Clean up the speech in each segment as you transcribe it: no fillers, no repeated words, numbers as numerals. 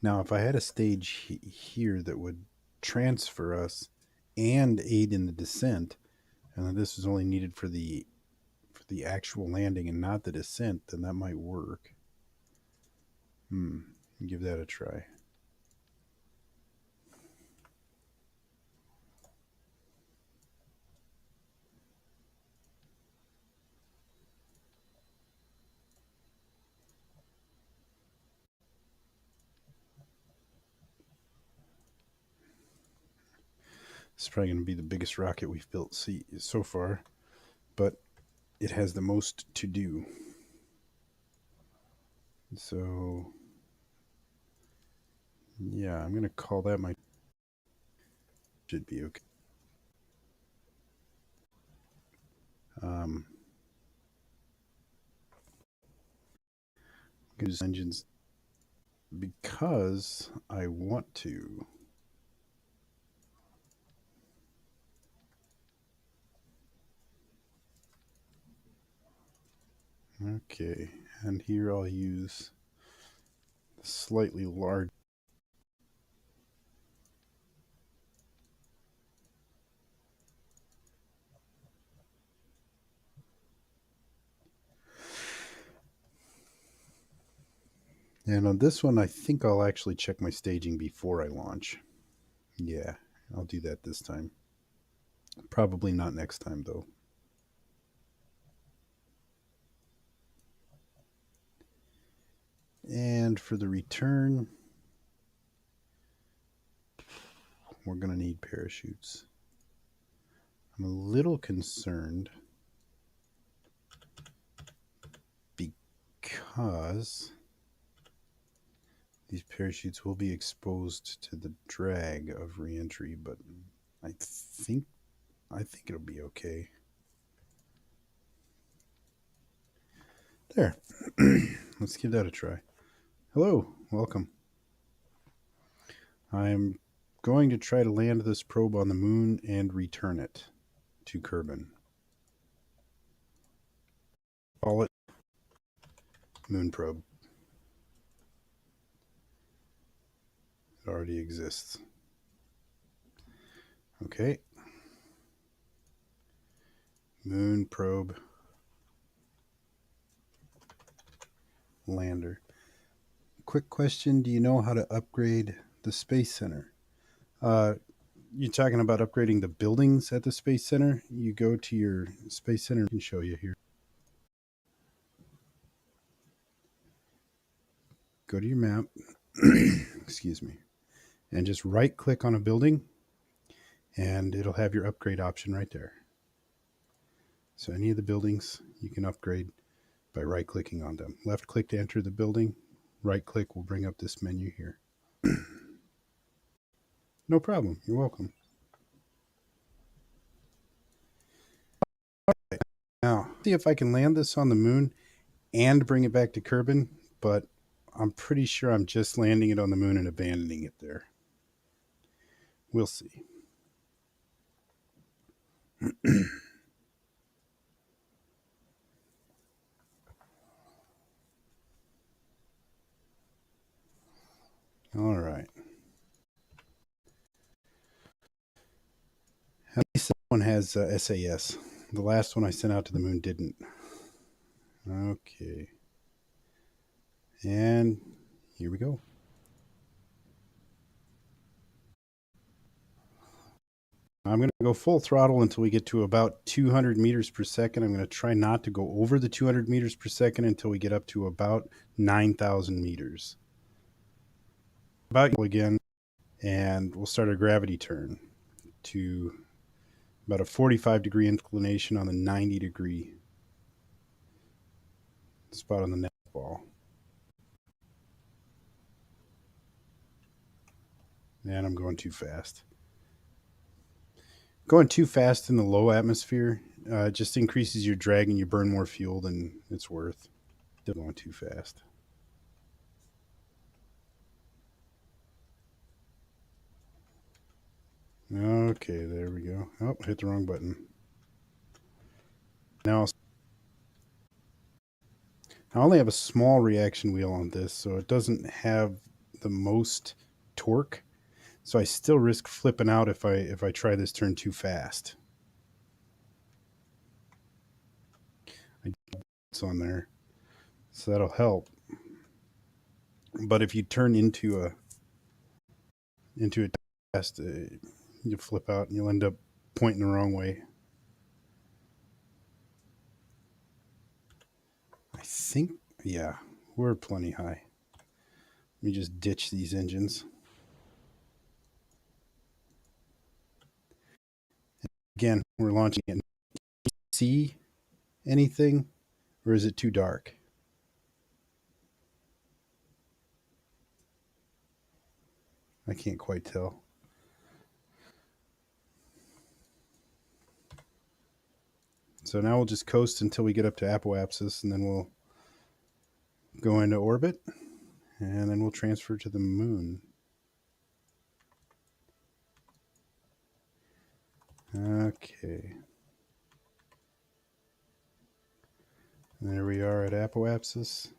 Now, if I had a stage here that would transfer us and aid in the descent, and then this was only needed for the actual landing and not the descent, then that might work. Give that a try. It's probably going to be the biggest rocket we've built so far, but it has the most to do. So, yeah, I'm going to call that my... Should be okay. Use engines because I want to. Okay, and here I'll use slightly large. And on this one, I think I'll actually check my staging before I launch. Yeah, I'll do that this time. Probably not next time, though. And for the return, we're going to need parachutes. I'm a little concerned because these parachutes will be exposed to the drag of reentry, but I think it'll be okay. There. Let's give that a try. Hello, welcome. I'm going to try to land this probe on the moon and return it to Kerbal. Call it moon probe. It already exists. Okay. Moon probe lander. Quick question, do you know how to upgrade the Space Center? You're talking about upgrading the buildings at the Space Center? You go to your Space Center, I can show you here. Go to your map, excuse me, and just right click on a building and it'll have your upgrade option right there. So any of the buildings you can upgrade by right clicking on them. Left click to enter the building, right click will bring up this menu here. No problem, you're welcome. Now, see if I can land this on the moon and bring it back to Kerbal, but I'm pretty sure I'm just landing it on the moon and abandoning it there. We'll see. All right. At least that one has SAS. The last one I sent out to the moon didn't. Okay. And here we go. I'm going to go full throttle until we get to about 200 meters per second. I'm going to try not to go over the 200 meters per second until we get up to about 9,000 meters. About again, and we'll start a gravity turn to about a 45-degree inclination on the 90-degree spot on the net ball. And I'm going too fast. Going too fast in the low atmosphere just increases your drag and you burn more fuel than it's worth. Still going too fast. Okay, there we go. Oh, hit the wrong button. Now, I only have a small reaction wheel on this, so it doesn't have the most torque. So I still risk flipping out if I try this turn too fast. It's on there, so that'll help. But if you turn into a test, you flip out and you'll end up pointing the wrong way. I think, yeah, we're plenty high. Let me just ditch these engines. Again, we're launching it. See anything, or is it too dark? I can't quite tell. So now we'll just coast until we get up to apoapsis, and then we'll go into orbit, and then we'll transfer to the moon. Okay. There we are at apoapsis.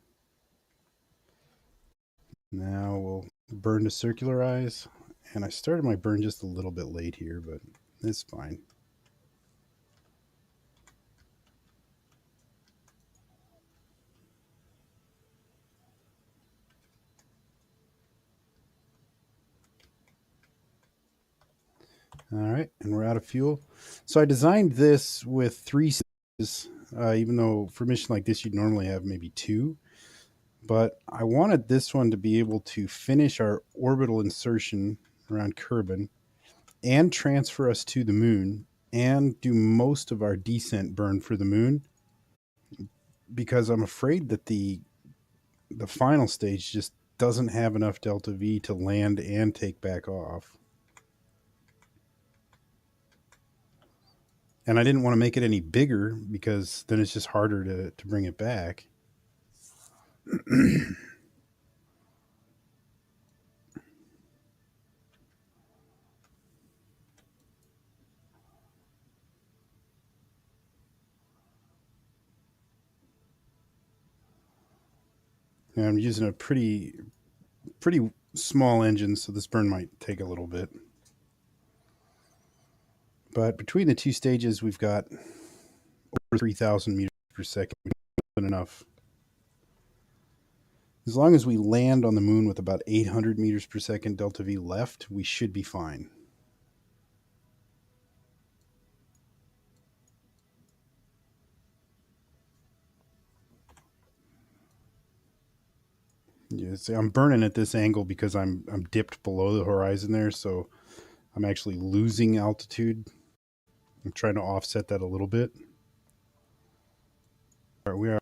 Now we'll burn to circularize. And I started my burn just a little bit late here, but it's fine. All right, and we're out of fuel. So I designed this with 3 stages, even though for a mission like this, you'd normally have maybe 2. But I wanted this one to be able to finish our orbital insertion around Kerbal and transfer us to the moon and do most of our descent burn for the moon, because I'm afraid that the final stage just doesn't have enough delta V to land and take back off. And I didn't want to make it any bigger because then it's just harder to bring it back. And I'm using a pretty small engine, so this burn might take a little bit. But between the 2 stages, we've got over 3,000 meters per second. Enough. As long as we land on the moon with about 800 meters per second delta V left, we should be fine. Yeah, see, I'm burning at this angle because I'm dipped below the horizon there, so I'm actually losing altitude. I'm trying to offset that a little bit. All right, we are.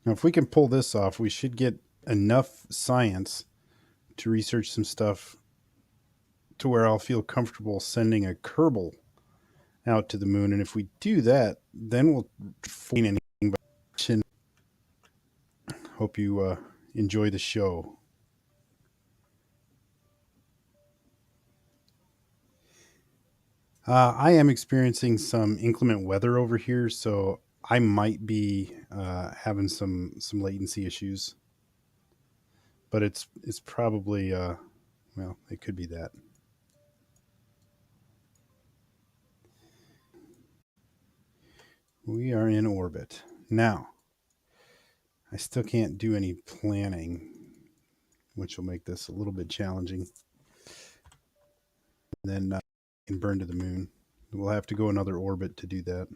Now, if we can pull this off, we should get enough science to research some stuff to where I'll feel comfortable sending a Kerbal out to the moon. And if we do that, then we'll find anything. But hope you enjoy the show. I am experiencing some inclement weather over here, so I might be having some latency issues. But it's probably well, it could be that. We are in orbit now. I still can't do any planning, which will make this a little bit challenging. And then can burn to the moon. We'll have to go another orbit to do that.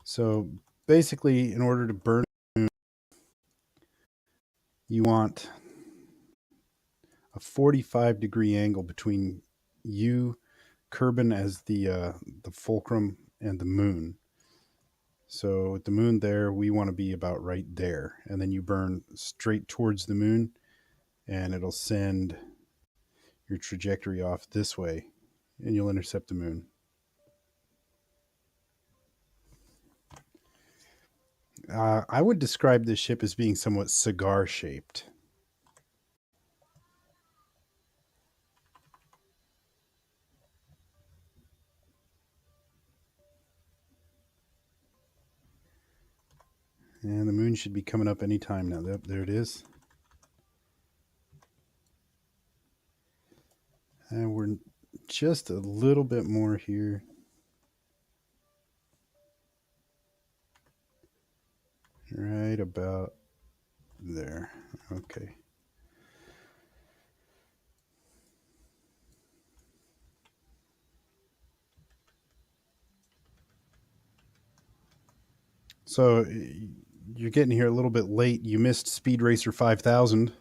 So basically, in order to burn the moon, you want a 45-degree angle between you, Kerbal as the fulcrum, and the moon. So with the moon there, we want to be about right there. And then you burn straight towards the moon, and it'll send your trajectory off this way, and you'll intercept the moon. I would describe this ship as being somewhat cigar-shaped. And the moon should be coming up any time now. There it is. And we're just a little bit more here. Right about there. Okay. So you're getting here a little bit late. You missed Speed Racer 5000.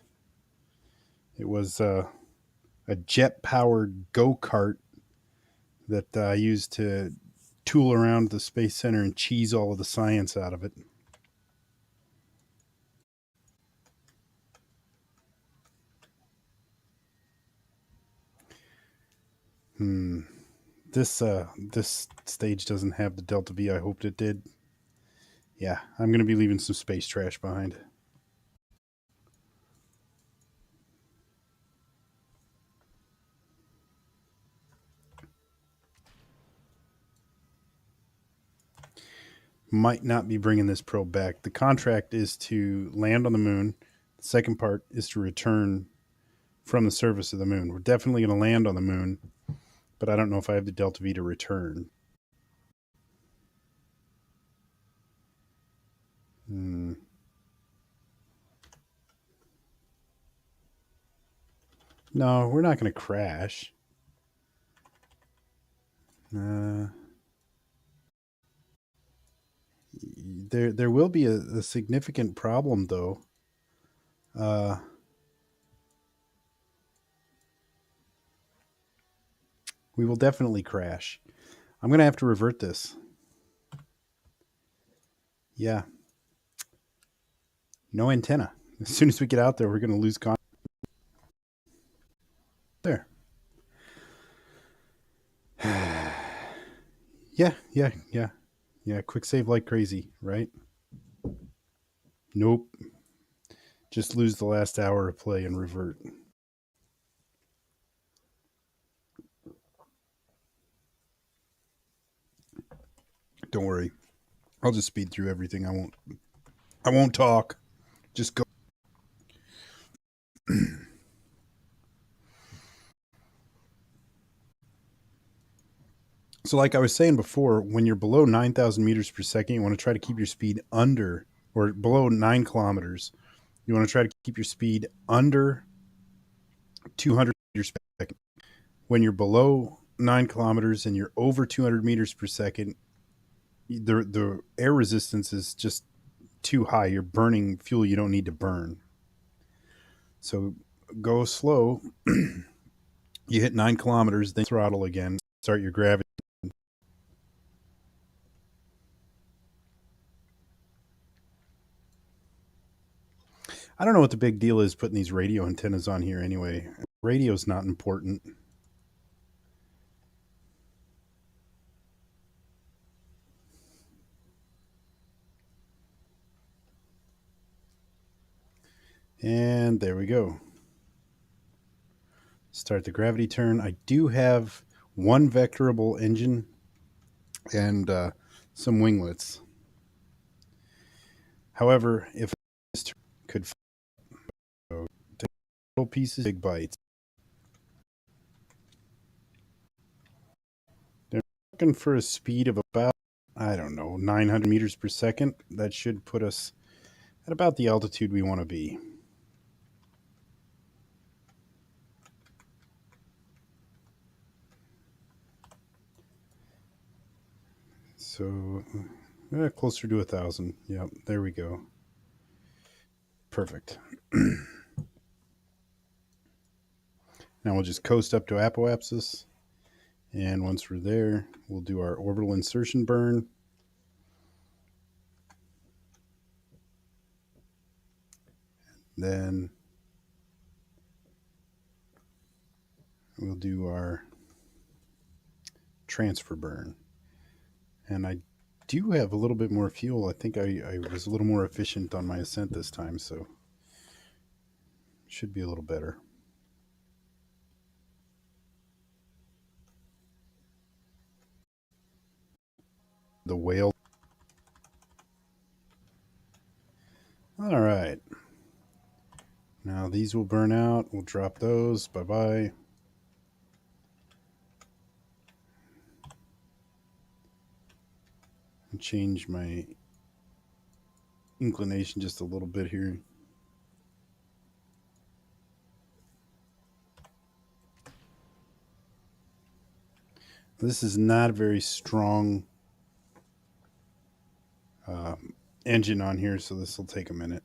It was a jet powered go kart that I used to tool around the Space Center and cheese all of the science out of it. This stage doesn't have the Delta V I hoped it did. Yeah, I'm gonna be leaving some space trash behind. Might not be bringing this probe back. The contract is to land on the moon. The second part is to return from the surface of the moon. We're definitely going to land on the moon, but I don't know if I have the Delta V to return. Hmm. No, we're not going to crash. There will be a significant problem though. We will definitely crash. I'm going to have to revert this. Yeah. No antenna. As soon as we get out there, we're going to lose contact. There. Yeah. Quick save like crazy, right? Nope. Just lose the last hour of play and revert. Don't worry. I'll just speed through everything. I won't talk. Just go. So like I was saying before, when you're below 9,000 meters per second, you want to try to keep your speed under or below 9 kilometers. You want to try to keep your speed under 200 meters per second. When you're below 9 kilometers and you're over 200 meters per second, the air resistance is just too high. You're burning fuel you don't need to burn. So go slow. You hit 9 kilometers, then throttle again, start your gravity. I don't know what the big deal is putting these radio antennas on here anyway. Radio's not important. And there we go. Start the gravity turn. I do have one vectorable engine and some winglets. However, if this could take little pieces, big bites. They're looking for a speed of about, I don't know, 900 meters per second. That should put us at about the altitude we want to be. So closer to 1,000. Yep, there we go. Perfect. Now we'll just coast up to apoapsis. And once we're there, we'll do our orbital insertion burn. Then we'll do our transfer burn. And I do have a little bit more fuel. I think I was a little more efficient on my ascent this time, so should be a little better. The whale. Now these will burn out. We'll drop those. Bye-bye. And change my inclination just a little bit here. This is not a very strong engine on here, so this will take a minute.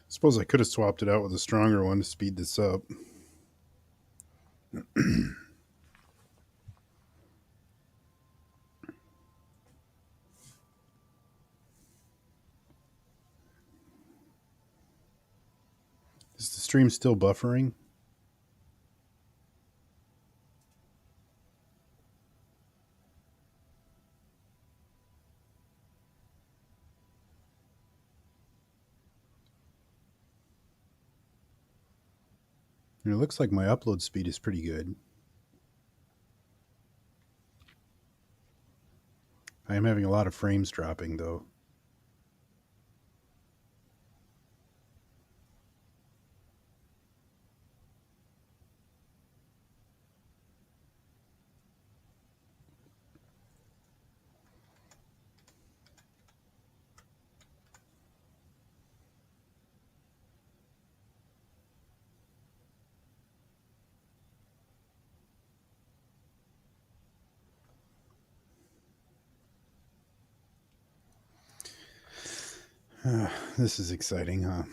Suppose I could have swapped it out with a stronger one to speed this up. Is the stream still buffering? And it looks like my upload speed is pretty good. I am having a lot of frames dropping, though. This is exciting, huh?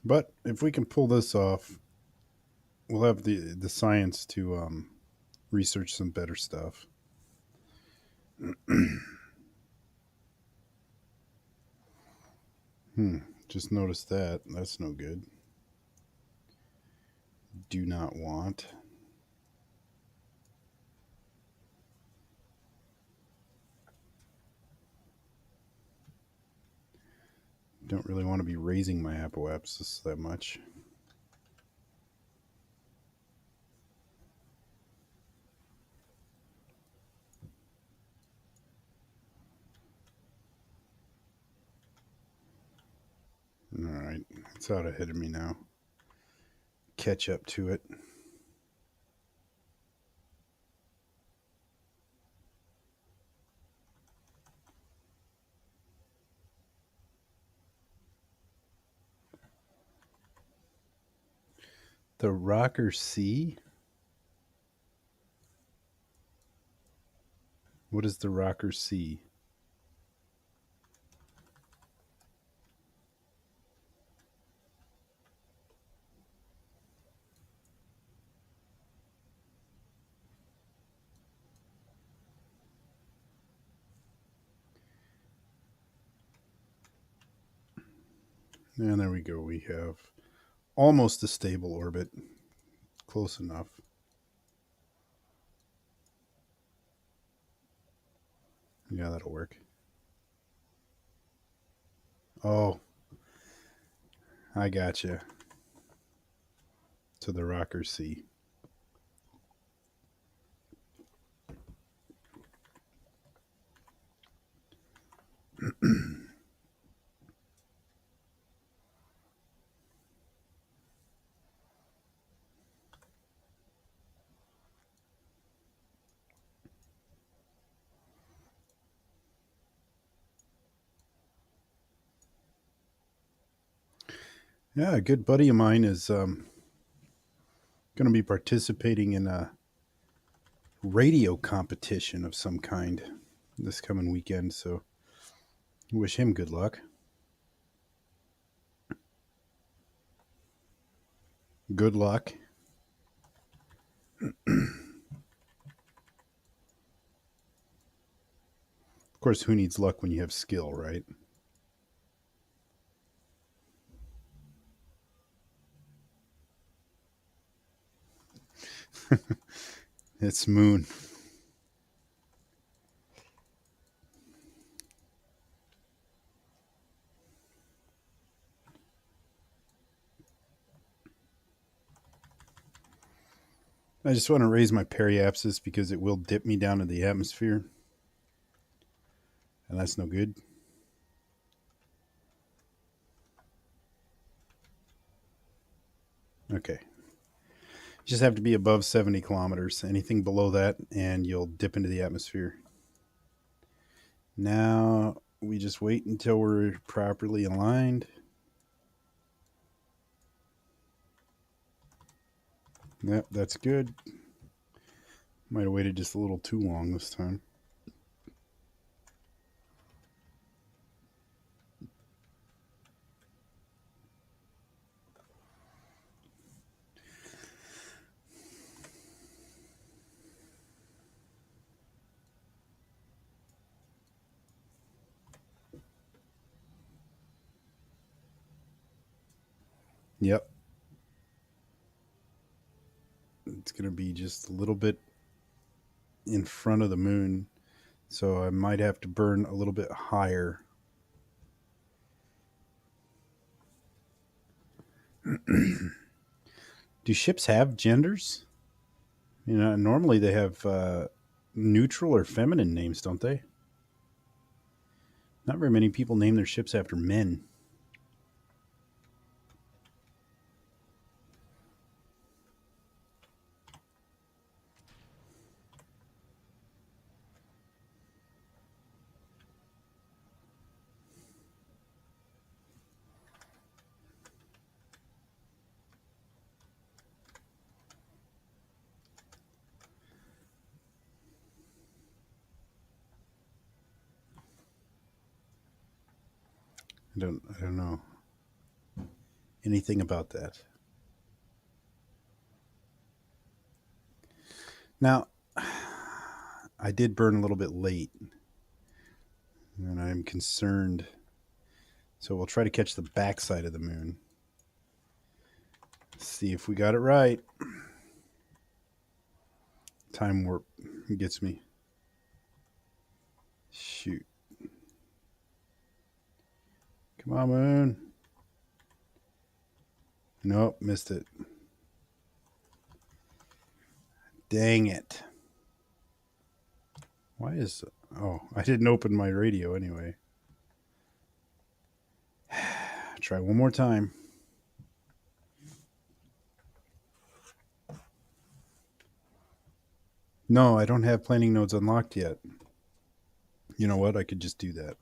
But if we can pull this off, we'll have the science to research some better stuff. Just noticed that. That's no good. Do not want. Don't really want to be raising my apoapsis that much. All right, it's out ahead of me now. Catch up to it. The Rocker C? What is the Rocker C? And there we go. We have almost a stable orbit. Close enough. Yeah, that'll work. Oh, I gotcha. To the Rocker C. Yeah, a good buddy of mine is going to be participating in a radio competition of some kind this coming weekend. So wish him good luck. Good luck. Of course, who needs luck when you have skill, right? It's moon. I just want to raise my periapsis because it will dip me down to the atmosphere. And that's no good. Okay. You just have to be above 70 kilometers. Anything below that, and you'll dip into the atmosphere. Now we just wait until we're properly aligned. Yep, that's good. Might have waited just a little too long this time. Yep. It's going to be just a little bit in front of the moon. So I might have to burn a little bit higher. Do ships have genders? You know, normally they have neutral or feminine names, don't they? Not very many people name their ships after men. I don't know anything about that. Now, I did burn a little bit late, and I'm concerned. So we'll try to catch the backside of the moon. See if we got it right. Time warp gets me. Shoot. Come on, moon. Nope, missed it. Dang it. Why is... Oh, I didn't open my radio anyway. Try one more time. No, I don't have planning nodes unlocked yet. You know what? I could just do that.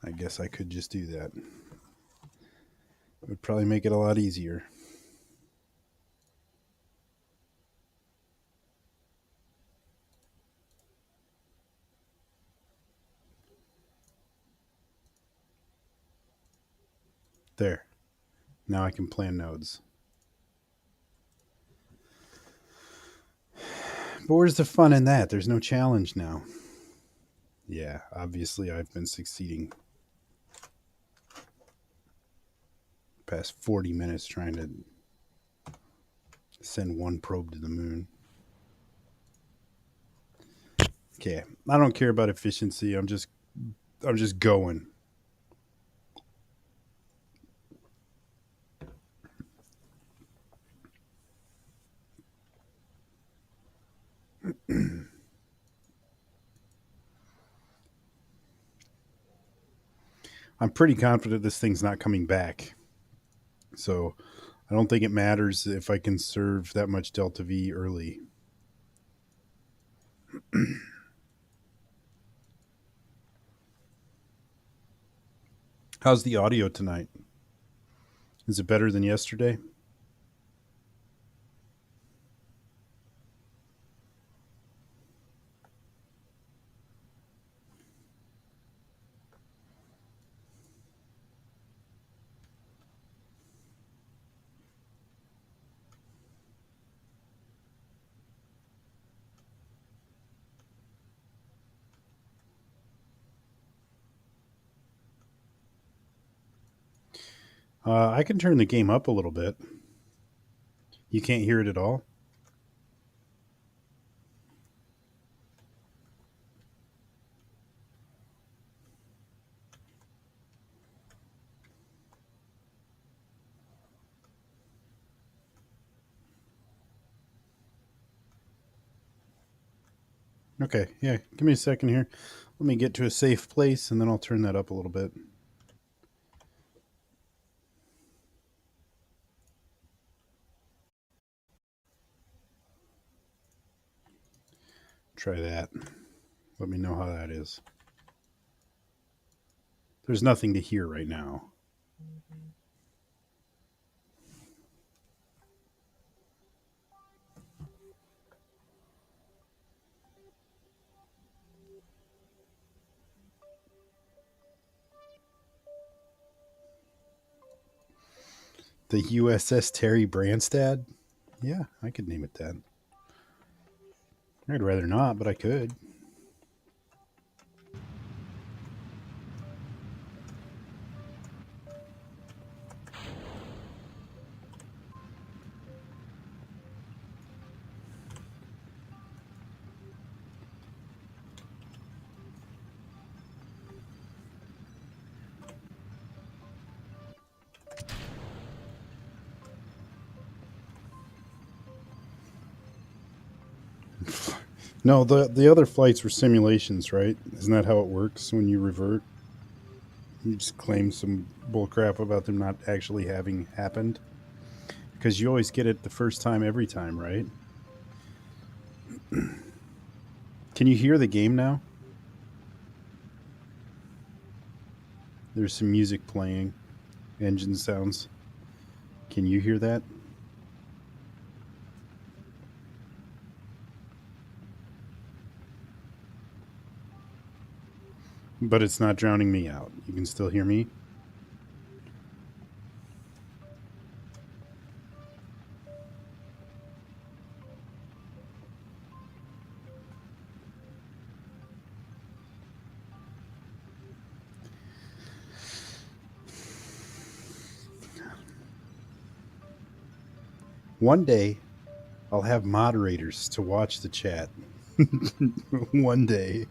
I guess I could just do that. It would probably make it a lot easier. There. Now I can plan nodes. But where's the fun in that? There's no challenge now. Yeah, obviously I've been succeeding. Past 40 minutes trying to send one probe to the moon. Okay, I don't care about efficiency. I'm just going. I'm pretty confident this thing's not coming back. So I don't think it matters if I conserve that much delta V early. How's the audio tonight? Is it better than yesterday? I can turn the game up a little bit. You can't hear it at all? Okay, yeah, give me a second here. Let me get to a safe place and then I'll turn that up a little bit. Try that. Let me know how that is. There's nothing to hear right now. The USS Terry Branstad? Yeah, I could name it that. I'd rather not, but I could. No, the other flights were simulations, right? Isn't that how it works when you revert? You just claim some bullcrap about them not actually having happened. Because you always get it the first time every time, right? Can you hear the game now? There's some music playing, engine sounds. Can you hear that? But it's not drowning me out. You can still hear me? One day, I'll have moderators to watch the chat. One day.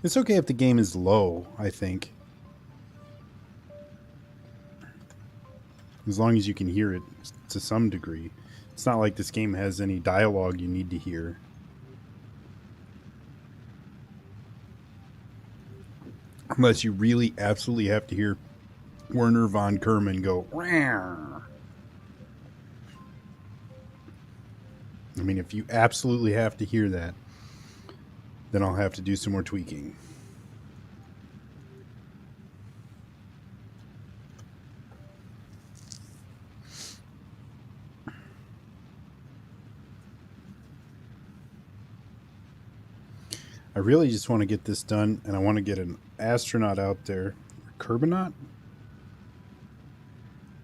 It's okay if the game is low, I think. As long as you can hear it to some degree. It's not like this game has any dialogue you need to hear. Unless you really absolutely have to hear Werner von Kerman go, Rawr. I mean, if you absolutely have to hear that, then I'll have to do some more tweaking. I really just want to get this done, and I want to get an astronaut out there. Kerbonaut?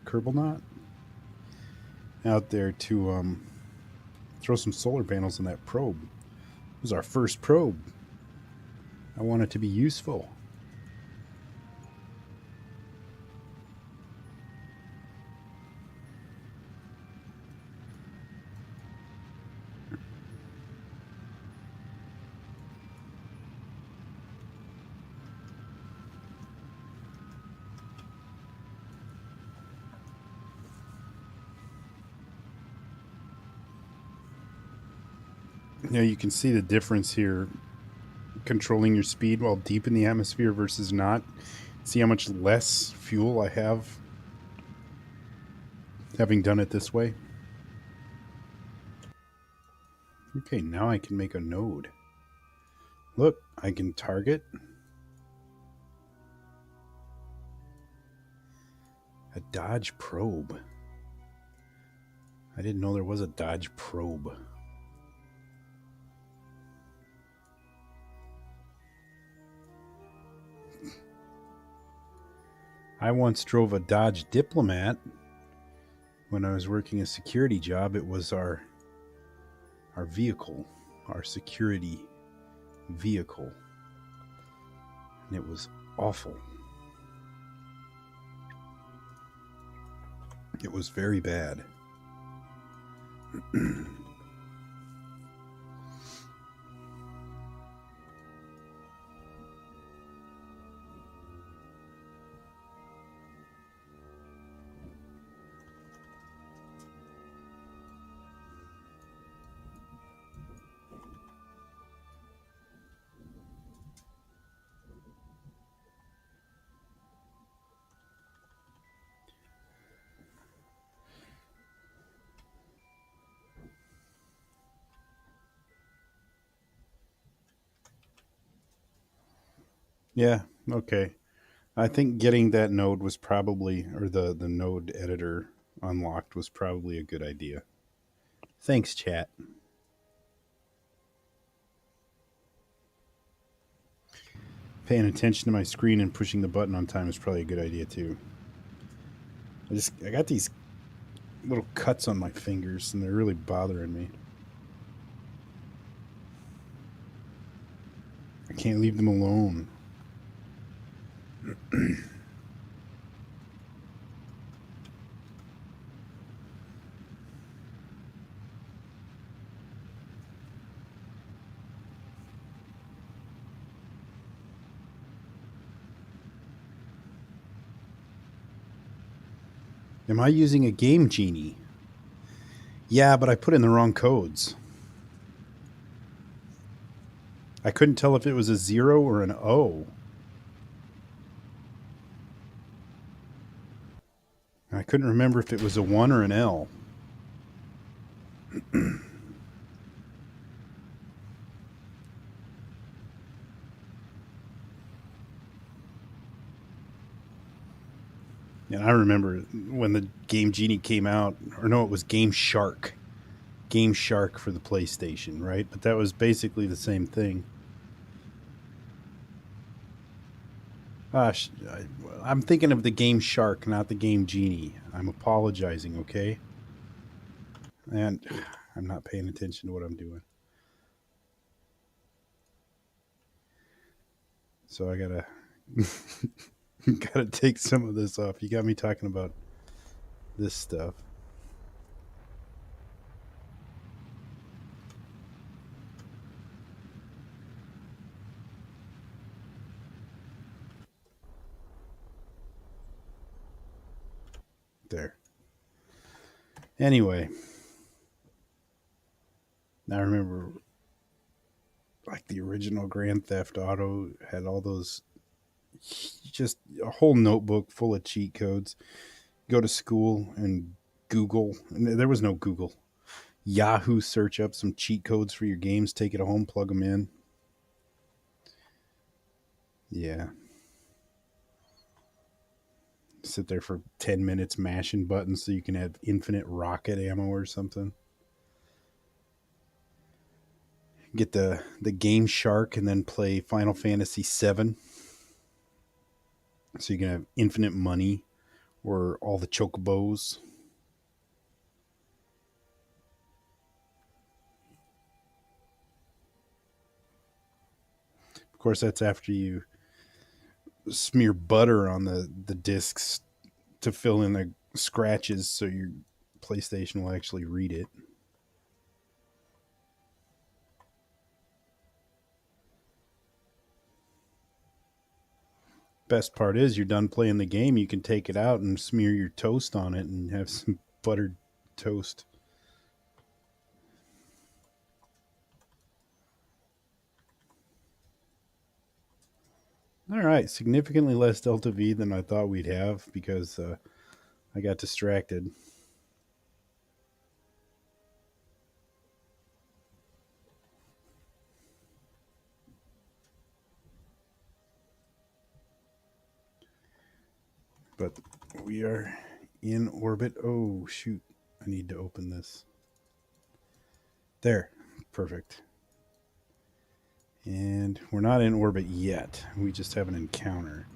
Kerbalnaut? Out there to throw some solar panels on that probe. It was our first probe. I want it to be useful. Now you can see the difference here controlling your speed while deep in the atmosphere versus not. See how much less fuel I have having done it this way? Okay, now I can make a node. Look, I can target a Dodge probe. I didn't know there was a Dodge probe. I once drove a Dodge Diplomat when I was working a security job. It was our vehicle, our security vehicle. And it was awful. It was very bad. Yeah, okay. I think getting that node was probably, or the node editor unlocked was probably a good idea. Thanks, chat. Paying attention to my screen and pushing the button on time is probably a good idea too. I got these little cuts on my fingers and they're really bothering me. I can't leave them alone. Am I using a game genie? Yeah, but I put in the wrong codes. I couldn't tell if it was a 0 or an O. I couldn't remember if it was a 1 or an L. And I remember when the Game Genie came out, or no, it was Game Shark. Game Shark for the PlayStation, right? But that was basically the same thing. I'm thinking of the Game Shark, not the Game Genie. I'm apologizing, okay? And I'm not paying attention to what I'm doing. So I gotta gotta take some of this off. You got me talking about this stuff. There. Anyway, I remember like the original Grand Theft Auto had all those, just a whole notebook full of cheat codes. Go to school and Google, and there was no Google. Yahoo, search up some cheat codes for your games, take it home, plug them in. Yeah. Sit there for 10 minutes mashing buttons so you can have infinite rocket ammo or something. Get the Game Shark and then play Final Fantasy VII. So you can have infinite money or all the chocobos. Of course, that's after you smear butter on the discs to fill in the scratches so your PlayStation will actually read it. Best part is you're done playing the game, you can take it out and smear your toast on it and have some buttered toast. All right, significantly less Delta V than I thought we'd have because I got distracted. But we are in orbit. Oh, shoot. I need to open this. There. Perfect. And we're not in orbit yet. We just have an encounter.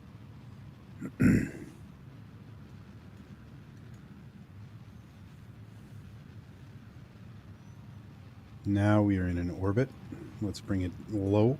Now we are in an orbit. Let's bring it low.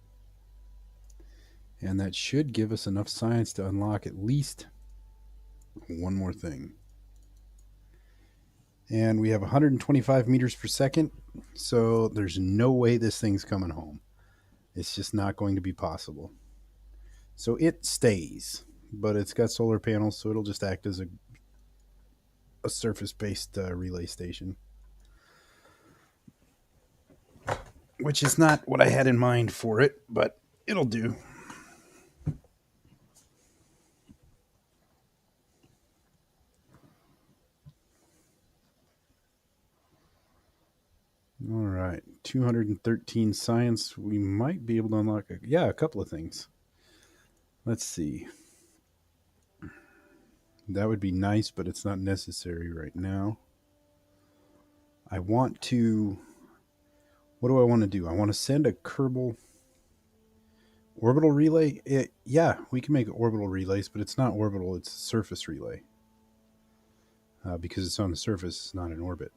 And that should give us enough science to unlock at least one more thing. And we have 125 meters per second, so there's no way this thing's coming home. It's just not going to be possible. So it stays, but it's got solar panels, so it'll just act as a surface-based relay station. Which is not what I had in mind for it, but it'll do. All right, 213 science. We might be able to unlock, a couple of things. Let's see. That would be nice, but it's not necessary right now. I want to... What do I want to do? I want to send a Kerbal orbital relay. Yeah, we can make orbital relays, but it's not orbital. It's a surface relay. Because it's on the surface, it's not in orbit.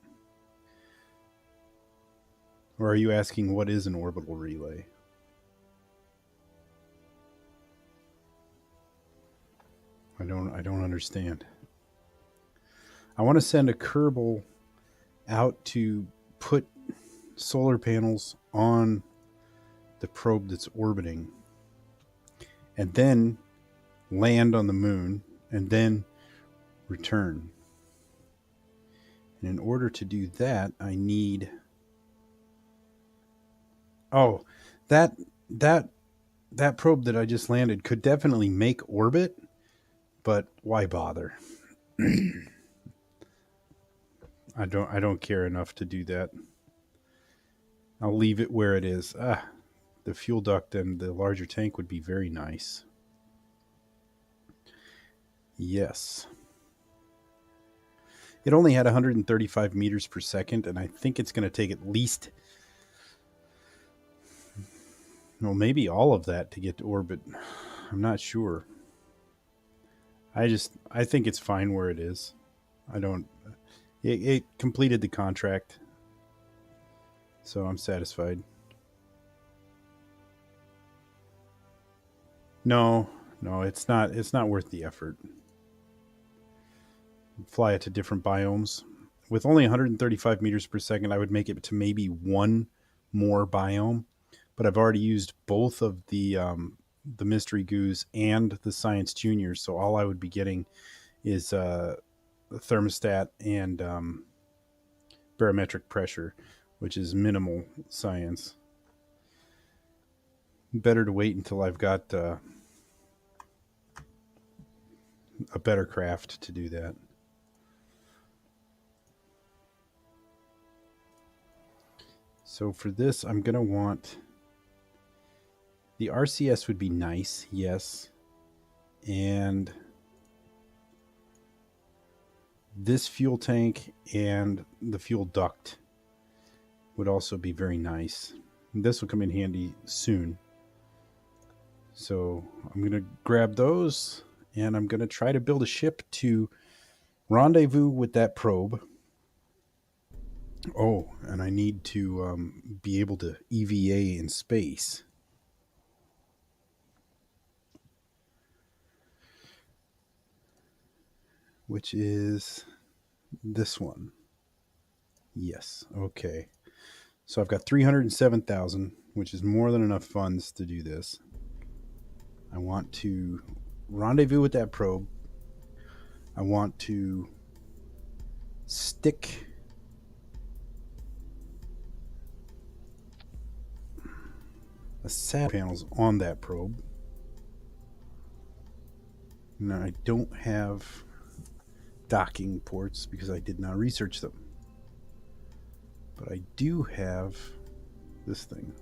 Or are you asking what is an orbital relay? I don't understand. I want to send a Kerbal out to put solar panels on the probe that's orbiting, and then land on the moon, and then return. And in order to do that, I need... Oh, that probe that I just landed could definitely make orbit, but why bother? I don't care enough to do that. I'll leave it where it is. The fuel duct and the larger tank would be very nice. Yes. It only had 135 meters per second, and I think it's going to take at least, well, maybe all of that to get to orbit. I'm not sure. I think it's fine where it is. It completed the contract, so I'm satisfied. No, it's not worth the effort. Fly it to different biomes. With only 135 meters per second, I would make it to maybe one more biome, but I've already used both of the Mystery Goos and the Science Juniors, so all I would be getting is the thermostat and barometric pressure, which is minimal science. Better to wait until I've got a better craft to do that. So for this, I'm going to want... The RCS would be nice, yes. And this fuel tank and the fuel duct would also be very nice. And this will come in handy soon. So I'm going to grab those, and I'm going to try to build a ship to rendezvous with that probe. Oh, and I need to be able to EVA in space. Which is this one. Yes, okay. So I've got 307,000, which is more than enough funds to do this. I want to rendezvous with that probe. I want to stick a sat panels on that probe. Now I don't have docking ports because I did not research them, but I do have this thing.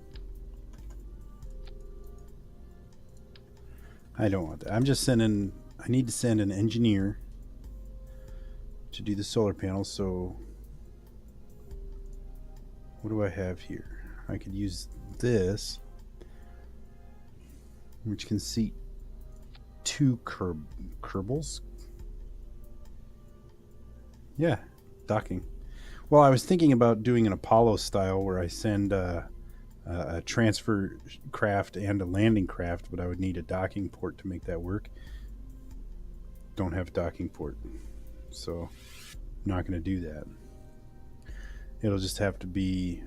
I don't want that. I'm just sending... I need to send an engineer to do the solar panels, so what do I have here? I could use this, which can seat two Kerbals. Yeah, docking. Well, I was thinking about doing an Apollo style where I send a a transfer craft and a landing craft, but I would need a docking port to make that work. Don't have a docking port, so I'm not going to do that. It'll just have to be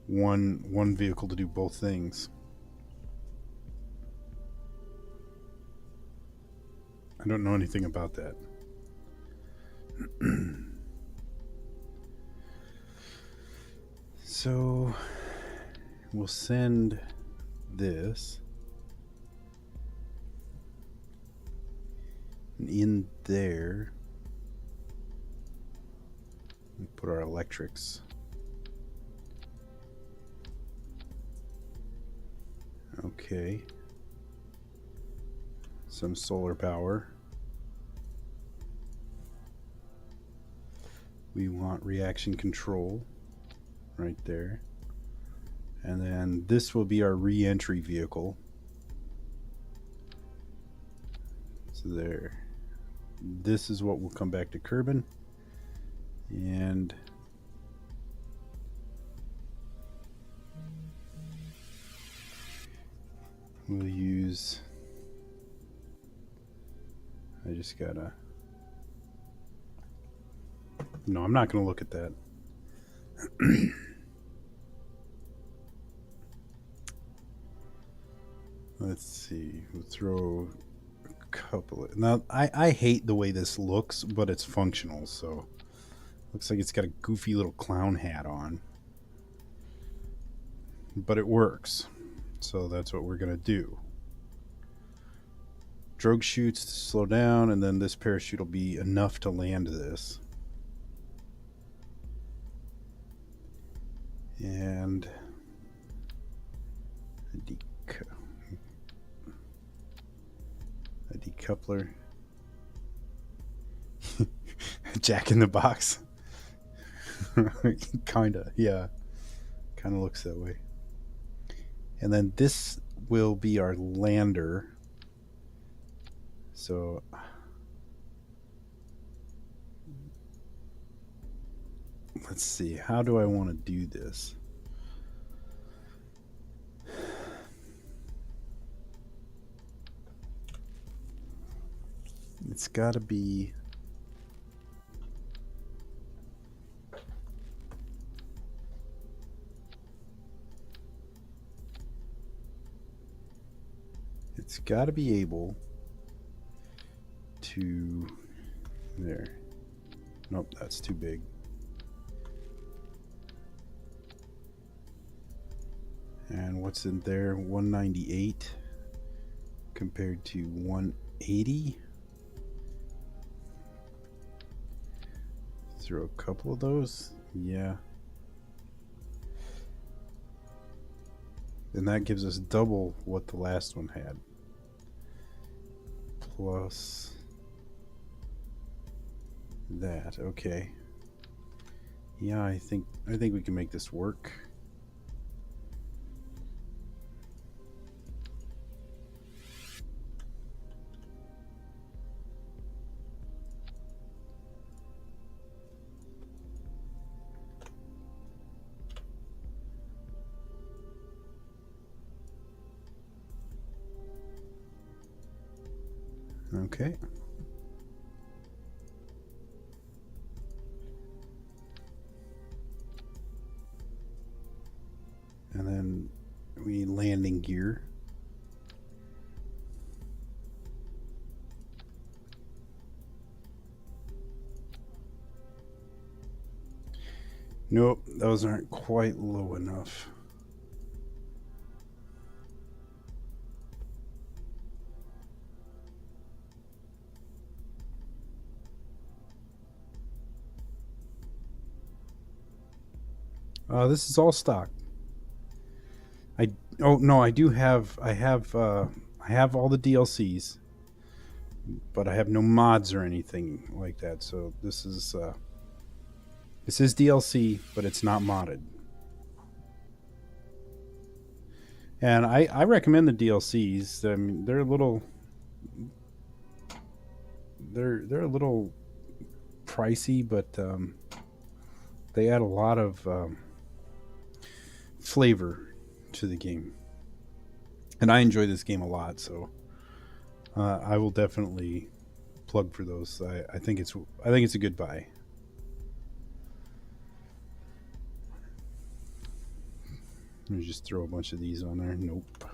one vehicle to do both things. I don't know anything about that. So we'll send this in there. We put our electrics. Okay. Some solar power. We want reaction control right there. And then this will be our re-entry vehicle. So there. This is what will come back to Kerbal. And we'll use, I just gotta, no, I'm not gonna look at that. Let's see, we'll throw a couple of, now I hate the way this looks, but it's functional. So looks like it's got a goofy little clown hat on, but it works. So that's what we're gonna do. Drogue chutes to slow down, and then this parachute will be enough to land this. And a decoupler. Jack in the Box. Kinda, yeah. Kinda looks that way. And then this will be our lander. So let's see, how do I want to do this? It's got to be, it's got to be able to, there. Nope, that's too big. And what's in there? 198 compared to 180. Throw a couple of those. Yeah. And that gives us double what the last one had. Plus that. Okay. Yeah, I think we can make this work. Okay. And then we need landing gear. Nope, those aren't quite low enough. This is all stock. I have all the DLCs, but I have no mods or anything like that. So this is DLC, but it's not modded. And I recommend the DLCs. I mean, they're a little pricey, but they add a lot of flavor to the game. And I enjoy this game a lot, so I will definitely plug for those. I think it's a good buy. Let me just throw a bunch of these on there. Nope.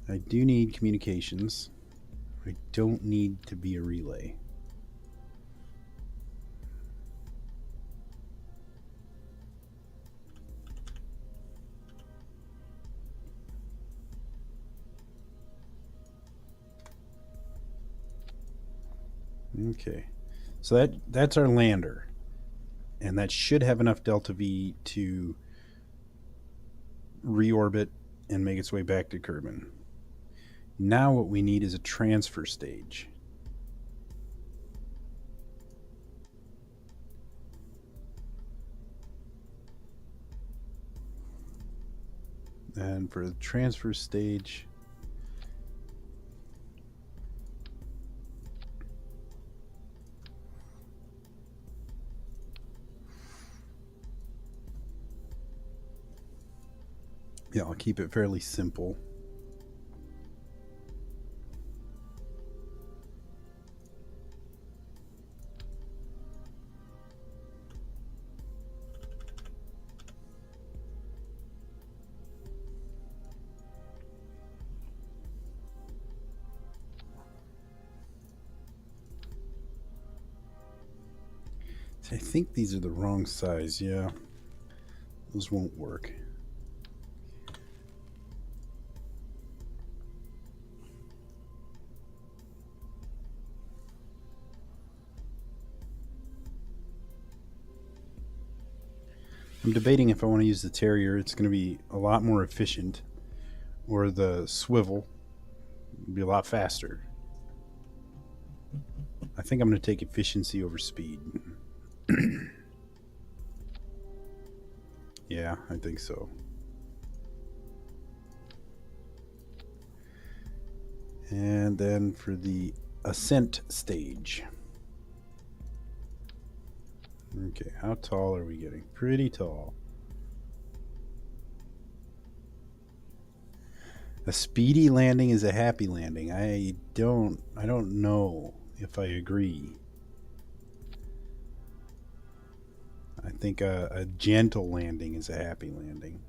I do need communications. I don't need to be a relay. Okay, so that's our lander, and that should have enough delta V to reorbit and make its way back to Kerbal. Now what we need is a transfer stage. And for the transfer stage, yeah, I'll keep it fairly simple. I think these are the wrong size. Yeah, those won't work. I'm debating if I want to use the Terrier. It's going to be a lot more efficient, or the swivel will be a lot faster. I think I'm going to take efficiency over speed. Yeah, I think so. And then for the ascent stage. Okay, how tall are we getting? Pretty tall. A speedy landing is a happy landing. I don't know if I agree. I think a gentle landing is a happy landing.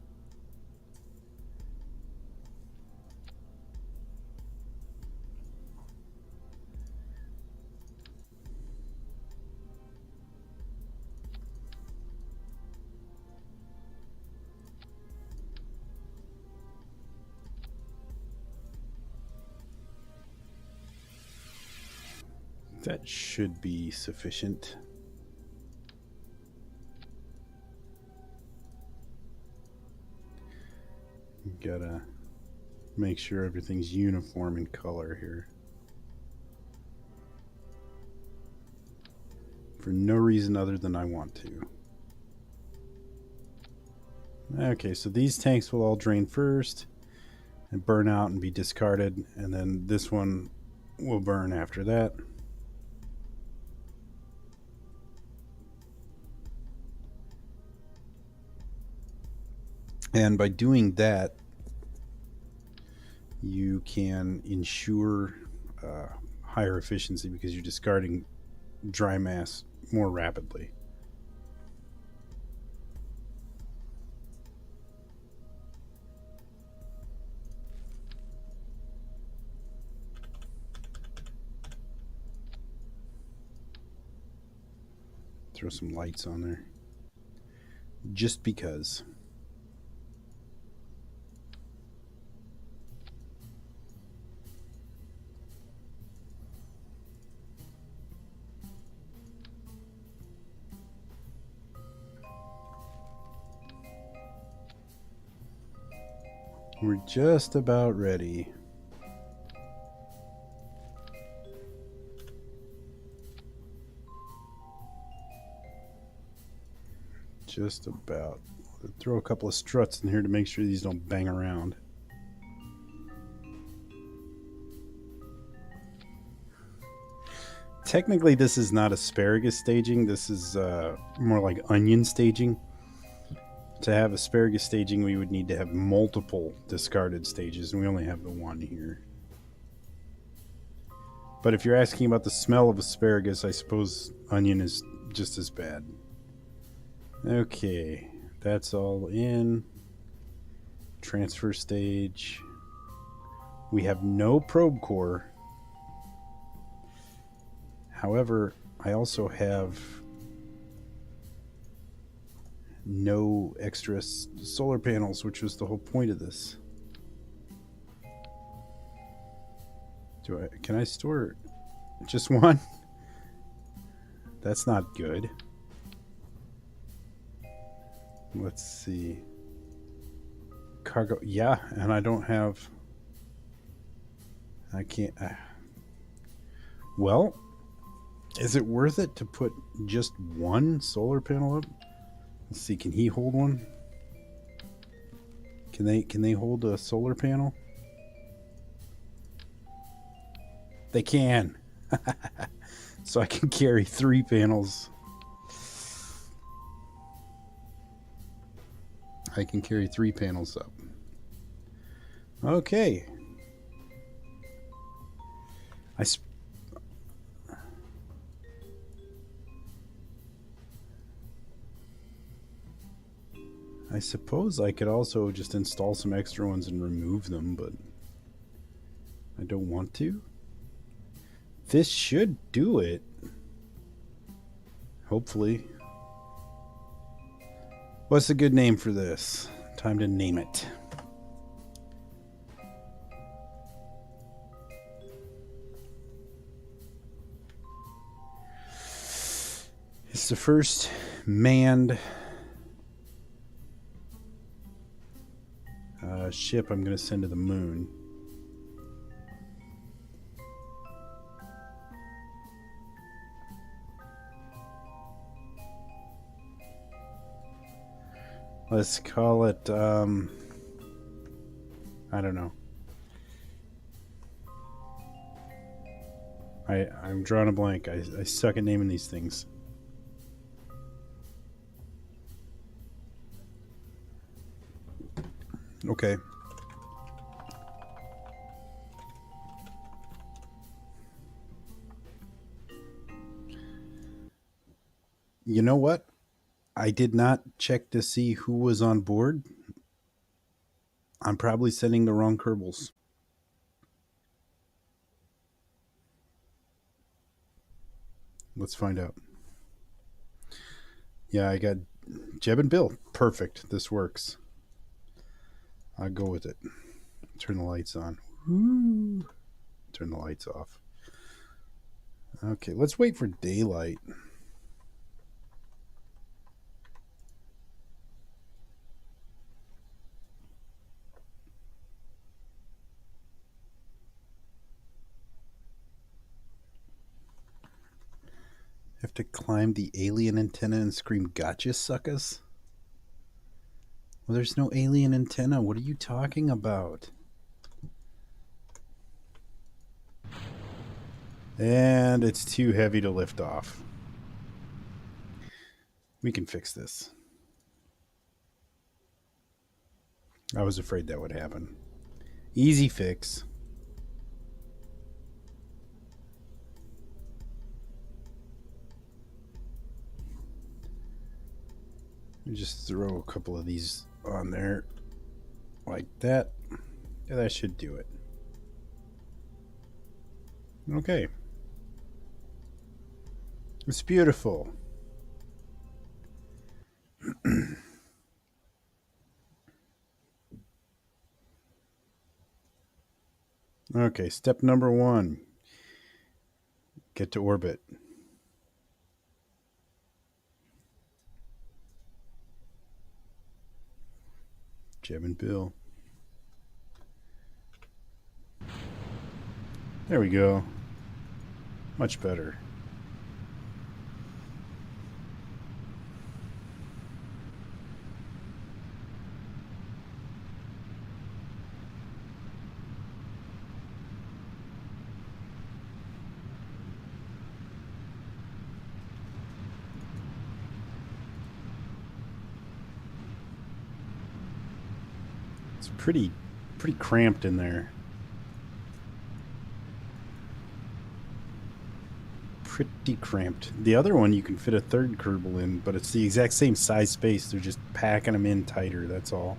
That should be sufficient. Gotta make sure everything's uniform in color here. For no reason other than I want to. Okay, so these tanks will all drain first and burn out and be discarded, and then this one will burn after that. And by doing that, you can ensure higher efficiency because you're discarding dry mass more rapidly. Throw some lights on there. Just because. We're just about ready. Just about. Throw a couple of struts in here to make sure these don't bang around. Technically, this is not asparagus staging. This is more like onion staging. To have asparagus staging, we would need to have multiple discarded stages, and we only have the one here. But if you're asking about the smell of asparagus, I suppose onion is just as bad. Okay, that's all in. Transfer stage. We have no probe core. However, I also have no extra solar panels, which was the whole point of this. Can I store just one? That's not good. Let's see. Cargo, yeah, and I don't have. I can't. Well, is it worth it to put just one solar panel up? Let's see. Can he hold one? Can they hold a solar panel? They can. So I can carry 3 panels. I can carry 3 panels up. Okay. I suppose I could also just install some extra ones and remove them, but I don't want to. This should do it. Hopefully. What's a good name for this? Time to name it. It's the first manned ship I'm going to send to the moon. Let's call it, I don't know. I'm drawing a blank. I suck at naming these things. Okay. You know what? I did not check to see who was on board. I'm probably sending the wrong Kerbals. Let's find out. Yeah, I got Jeb and Bill. Perfect. This works. I'll go with it. Turn the lights on. Woo. Turn the lights off. Okay, let's wait for daylight. Have to climb the alien antenna and scream, "Gotcha, suckers." Well, there's no alien antenna. What are you talking about? And it's too heavy to lift off. We can fix this. I was afraid that would happen. Easy fix. Just throw a couple of these on there like that. Yeah, that should do it. Okay. It's beautiful. Okay, step number 1. Get to orbit. Jeb and Bill. There we go. Much better. It's pretty cramped in there. Pretty cramped. The other one you can fit a third Kerbal in, but it's the exact same size space. They're just packing them in tighter, that's all.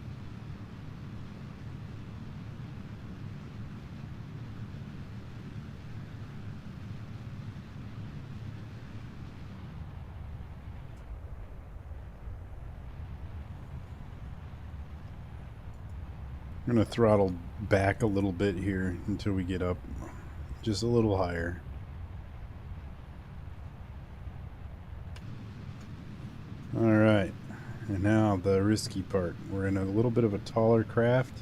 I'm going to throttle back a little bit here until we get up just a little higher. All right, and now the risky part. We're in a little bit of a taller craft.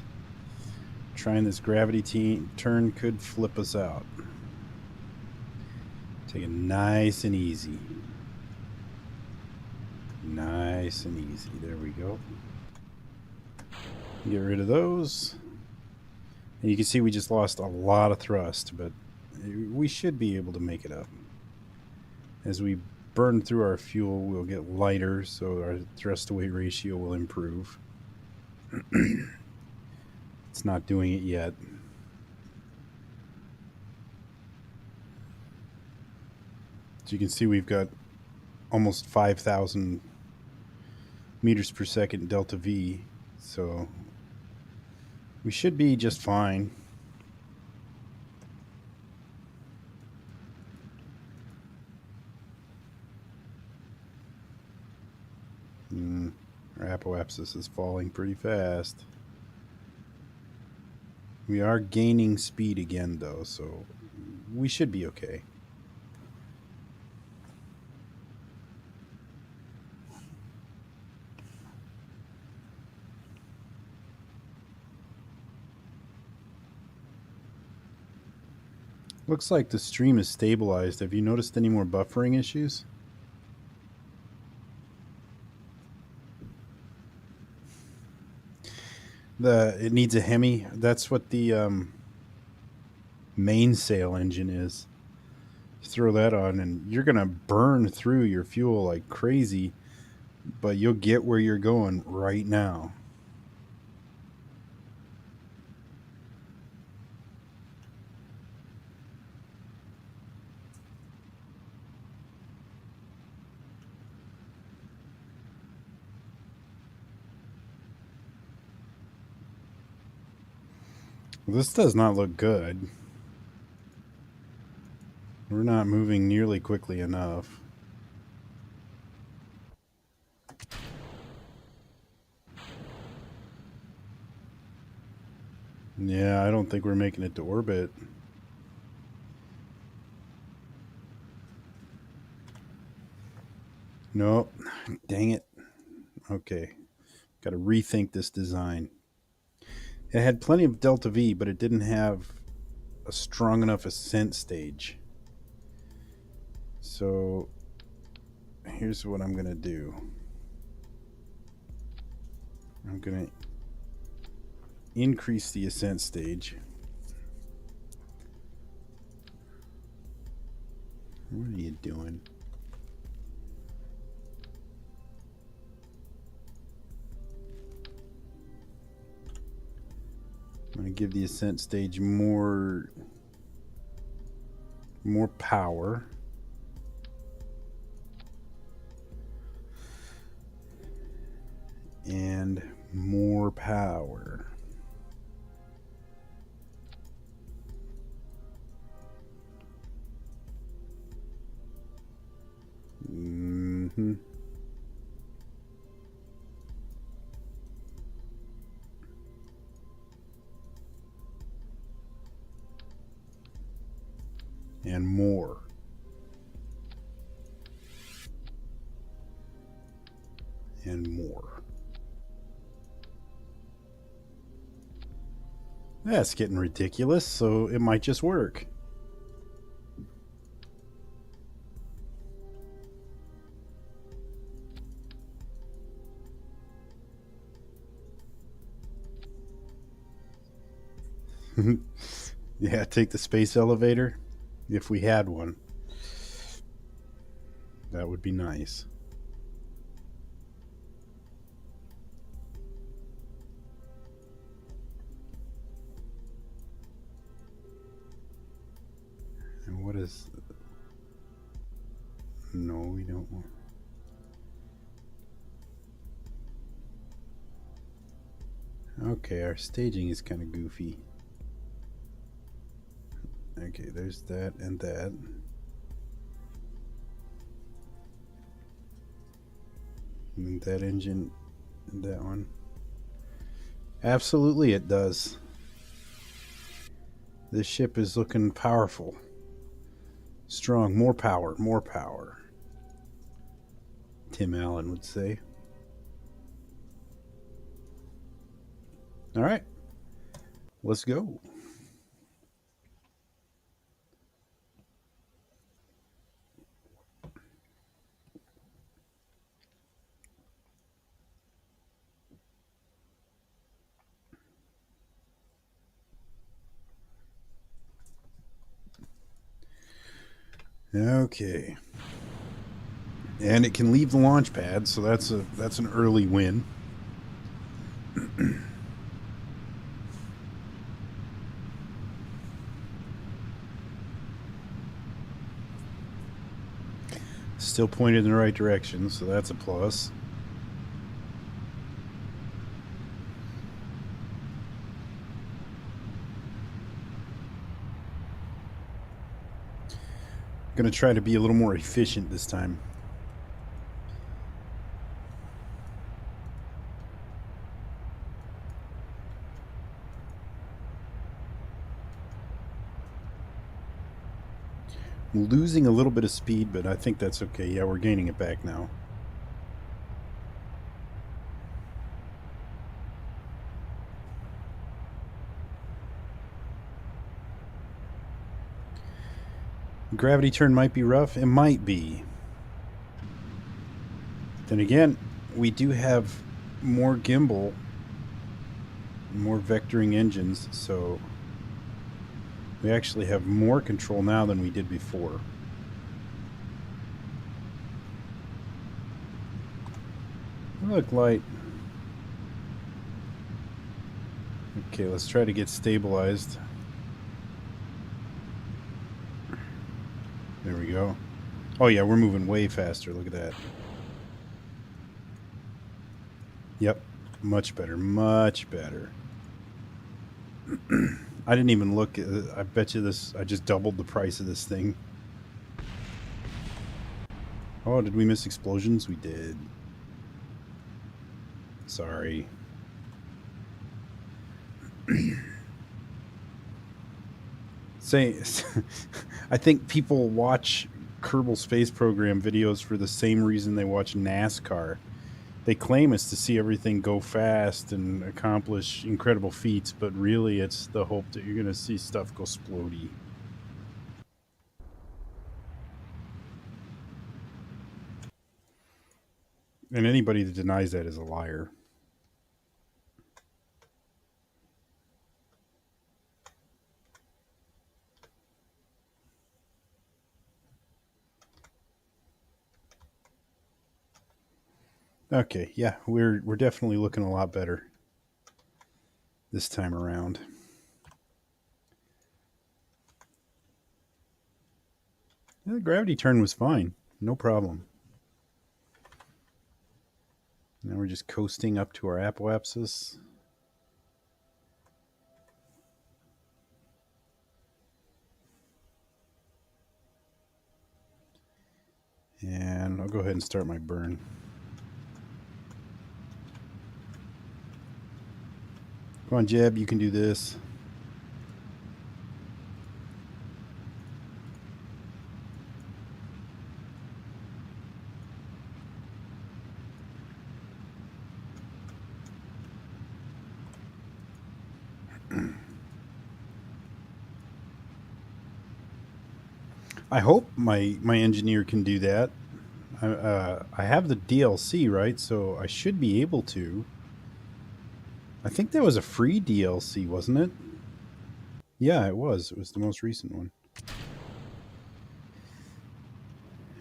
Trying this gravity turn could flip us out. Take it nice and easy. Nice and easy. There we go. Get rid of those. And you can see we just lost a lot of thrust, but we should be able to make it up. As we burn through our fuel, we'll get lighter, so our thrust to weight ratio will improve. It's not doing it yet. So you can see we've got almost 5,000 meters per second delta V, so we should be just fine. Our apoapsis is falling pretty fast. We are gaining speed again, though, so we should be okay. Looks like the stream is stabilized. Have you noticed any more buffering issues? It needs a Hemi. That's what the mainsail engine is. You throw that on and you're gonna burn through your fuel like crazy, but you'll get where you're going right now. This does not look good. We're not moving nearly quickly enough. Yeah, I don't think we're making it to orbit. Nope. Dang it. Okay. Got to rethink this design. It had plenty of delta V, but it didn't have a strong enough ascent stage. So here's what I'm going to do. I'm going to increase the ascent stage. What are you doing? I'm going to give the ascent stage more power. And more power. Mm-hmm. And more. And more. That's getting ridiculous, so it might just work. Yeah, take the space elevator. If we had one, that would be nice. this. No, we don't want. Okay, our staging is kind of goofy. Okay, there's that and that. And that engine and that one. Absolutely, it does. This ship is looking powerful. Strong. More power. More power. Tim Allen would say. All right. Let's go. Okay. And it can leave the launch pad, so that's an early win. Still pointed in the right direction, so that's a plus. Going to try to be a little more efficient this time. Losing a little bit of speed, but I think that's okay. Yeah, we're gaining it back now. Gravity turn might be rough. It might be. Then again, we do have more gimbal, more vectoring engines, so we actually have more control now than we did before. Look, light. Okay, let's try to get stabilized. There we go. Oh yeah, we're moving way faster. Look at that. Yep, much better, much better. I didn't even look. I bet you this. I just doubled the price of this thing. Oh, did we miss explosions? We did. Sorry. Say, I think people watch Kerbal Space Program videos for the same reason they watch NASCAR. They claim it's to see everything go fast and accomplish incredible feats, but really it's the hope that you're going to see stuff go splody. And anybody that denies that is a liar. Okay, yeah, we're definitely looking a lot better this time around. Yeah, the gravity turn was fine. No problem. Now we're just coasting up to our apoapsis. And I'll go ahead and start my burn. Come on, Jeb, you can do this. I hope my engineer can do that. I have the DLC, right? So I should be able to. I think that was a free DLC, wasn't it? Yeah, it was. It was the most recent one. It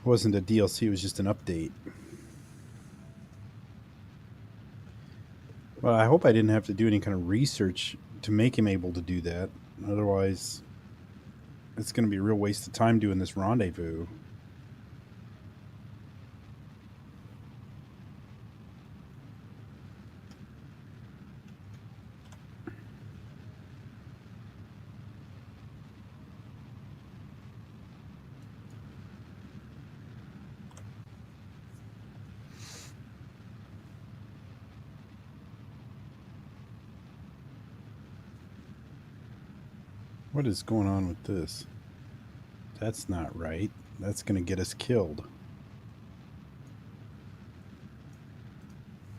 wasn't a DLC, it was just an update. Well, I hope I didn't have to do any kind of research to make him able to do that. Otherwise, It's going to be a real waste of time doing this rendezvous. What is going on with this? That's not right. That's going to get us killed.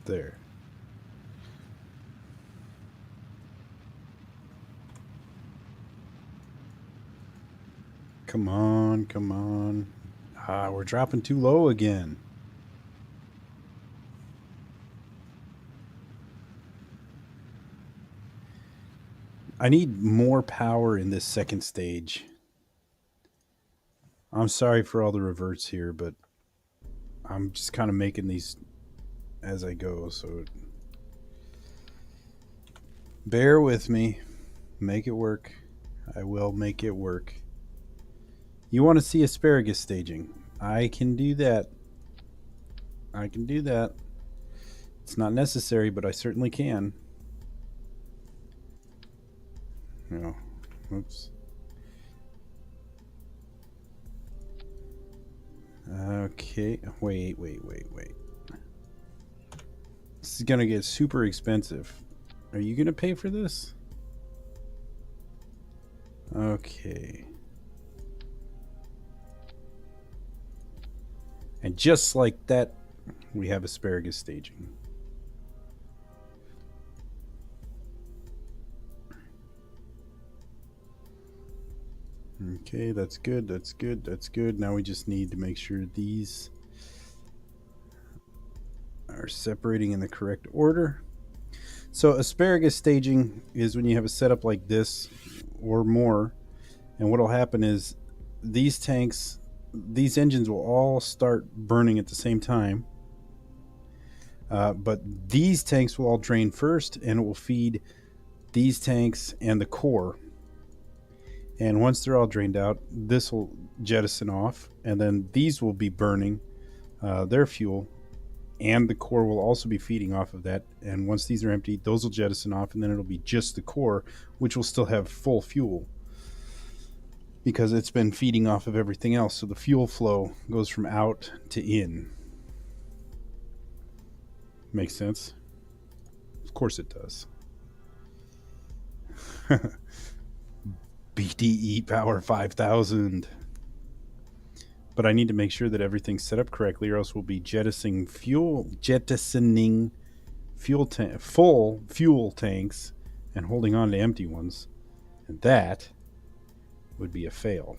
There. Come on, come on. Ah, we're dropping too low again. I need more power in this second stage. I'm sorry for all the reverts here, but I'm just kind of making these as I go, so bear with me. Make it work. I will make it work. You want to see asparagus staging? I can do that. I can do that. It's not necessary, but I certainly can. No. Oops. Okay. Wait. This is going to get super expensive. Are you going to pay for this? Okay. And just like that, we have asparagus staging. Okay, that's good, that's good, that's good. Now we just need to make sure these are separating in the correct order. So asparagus staging is when you have a setup like this or more, and what'll happen is these tanks, these engines will all start burning at the same time. But these tanks will all drain first, and it will feed these tanks and the core. And once they're all drained out, this will jettison off, and then these will be burning their fuel, and the core will also be feeding off of that. And once these are empty, those will jettison off, and then it'll be just the core, which will still have full fuel because it's been feeding off of everything else. So the fuel flow goes from out to in. Makes sense? Of course it does. BDE power 5000. But I need to make sure that everything's set up correctly, or else we'll be jettisoning full fuel tanks and holding on to empty ones. And that would be a fail.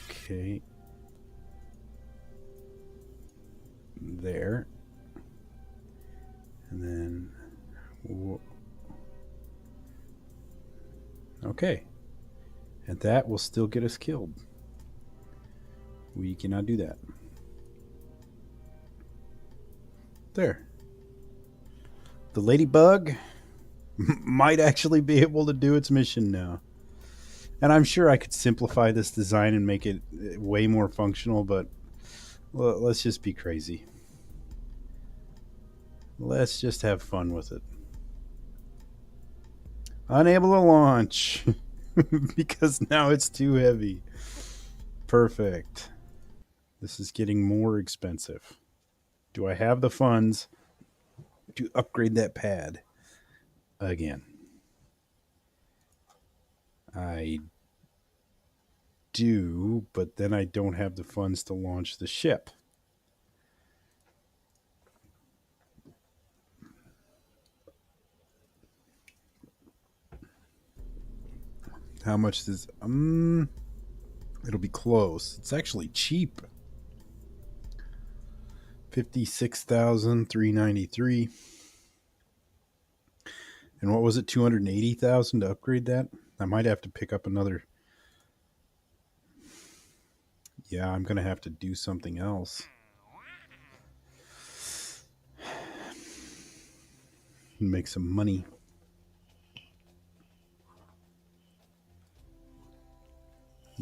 Okay. There. And then... Okay. And that will still get us killed. We cannot do that. There. The ladybug might actually be able to do its mission now. And I'm sure I could simplify this design and make it way more functional, but let's just be crazy. Let's just have fun with it. Unable to launch because now it's too heavy. Perfect. This is getting more expensive. Do I have the funds to upgrade that pad again? I do, but then I don't have the funds to launch the ship. How much does it'll be close. It's actually cheap. 56,393. And what was it? 280,000 to upgrade that? I might have to pick up another. Yeah, I'm going to have to do something else. Make some money.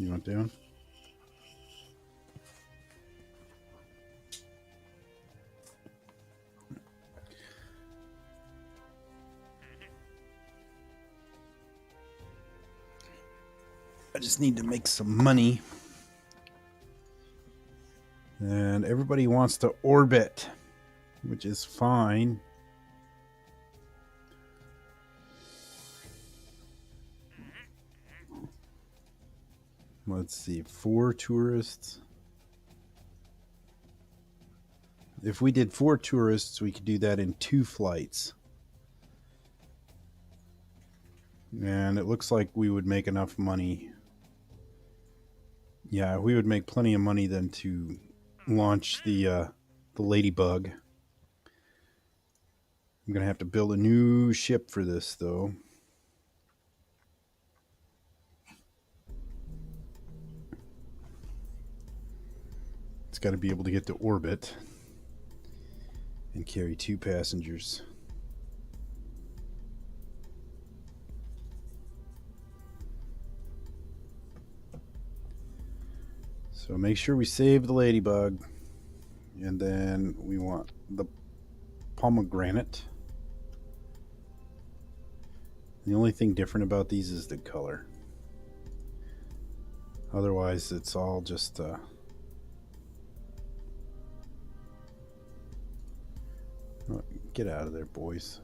You want down? I just need to make some money. And everybody wants to orbit, which is fine. Let's see, 4 tourists. If we did 4 tourists, we could do that in 2 flights. And it looks like we would make enough money. Yeah, we would make plenty of money then to launch the Ladybug. I'm going to have to build a new ship for this, though. It's got to be able to get to orbit and carry 2 passengers. So make sure we save the Ladybug. And then we want the pomegranate. The only thing different about these is the color. Otherwise, it's all just... get out of there, boys.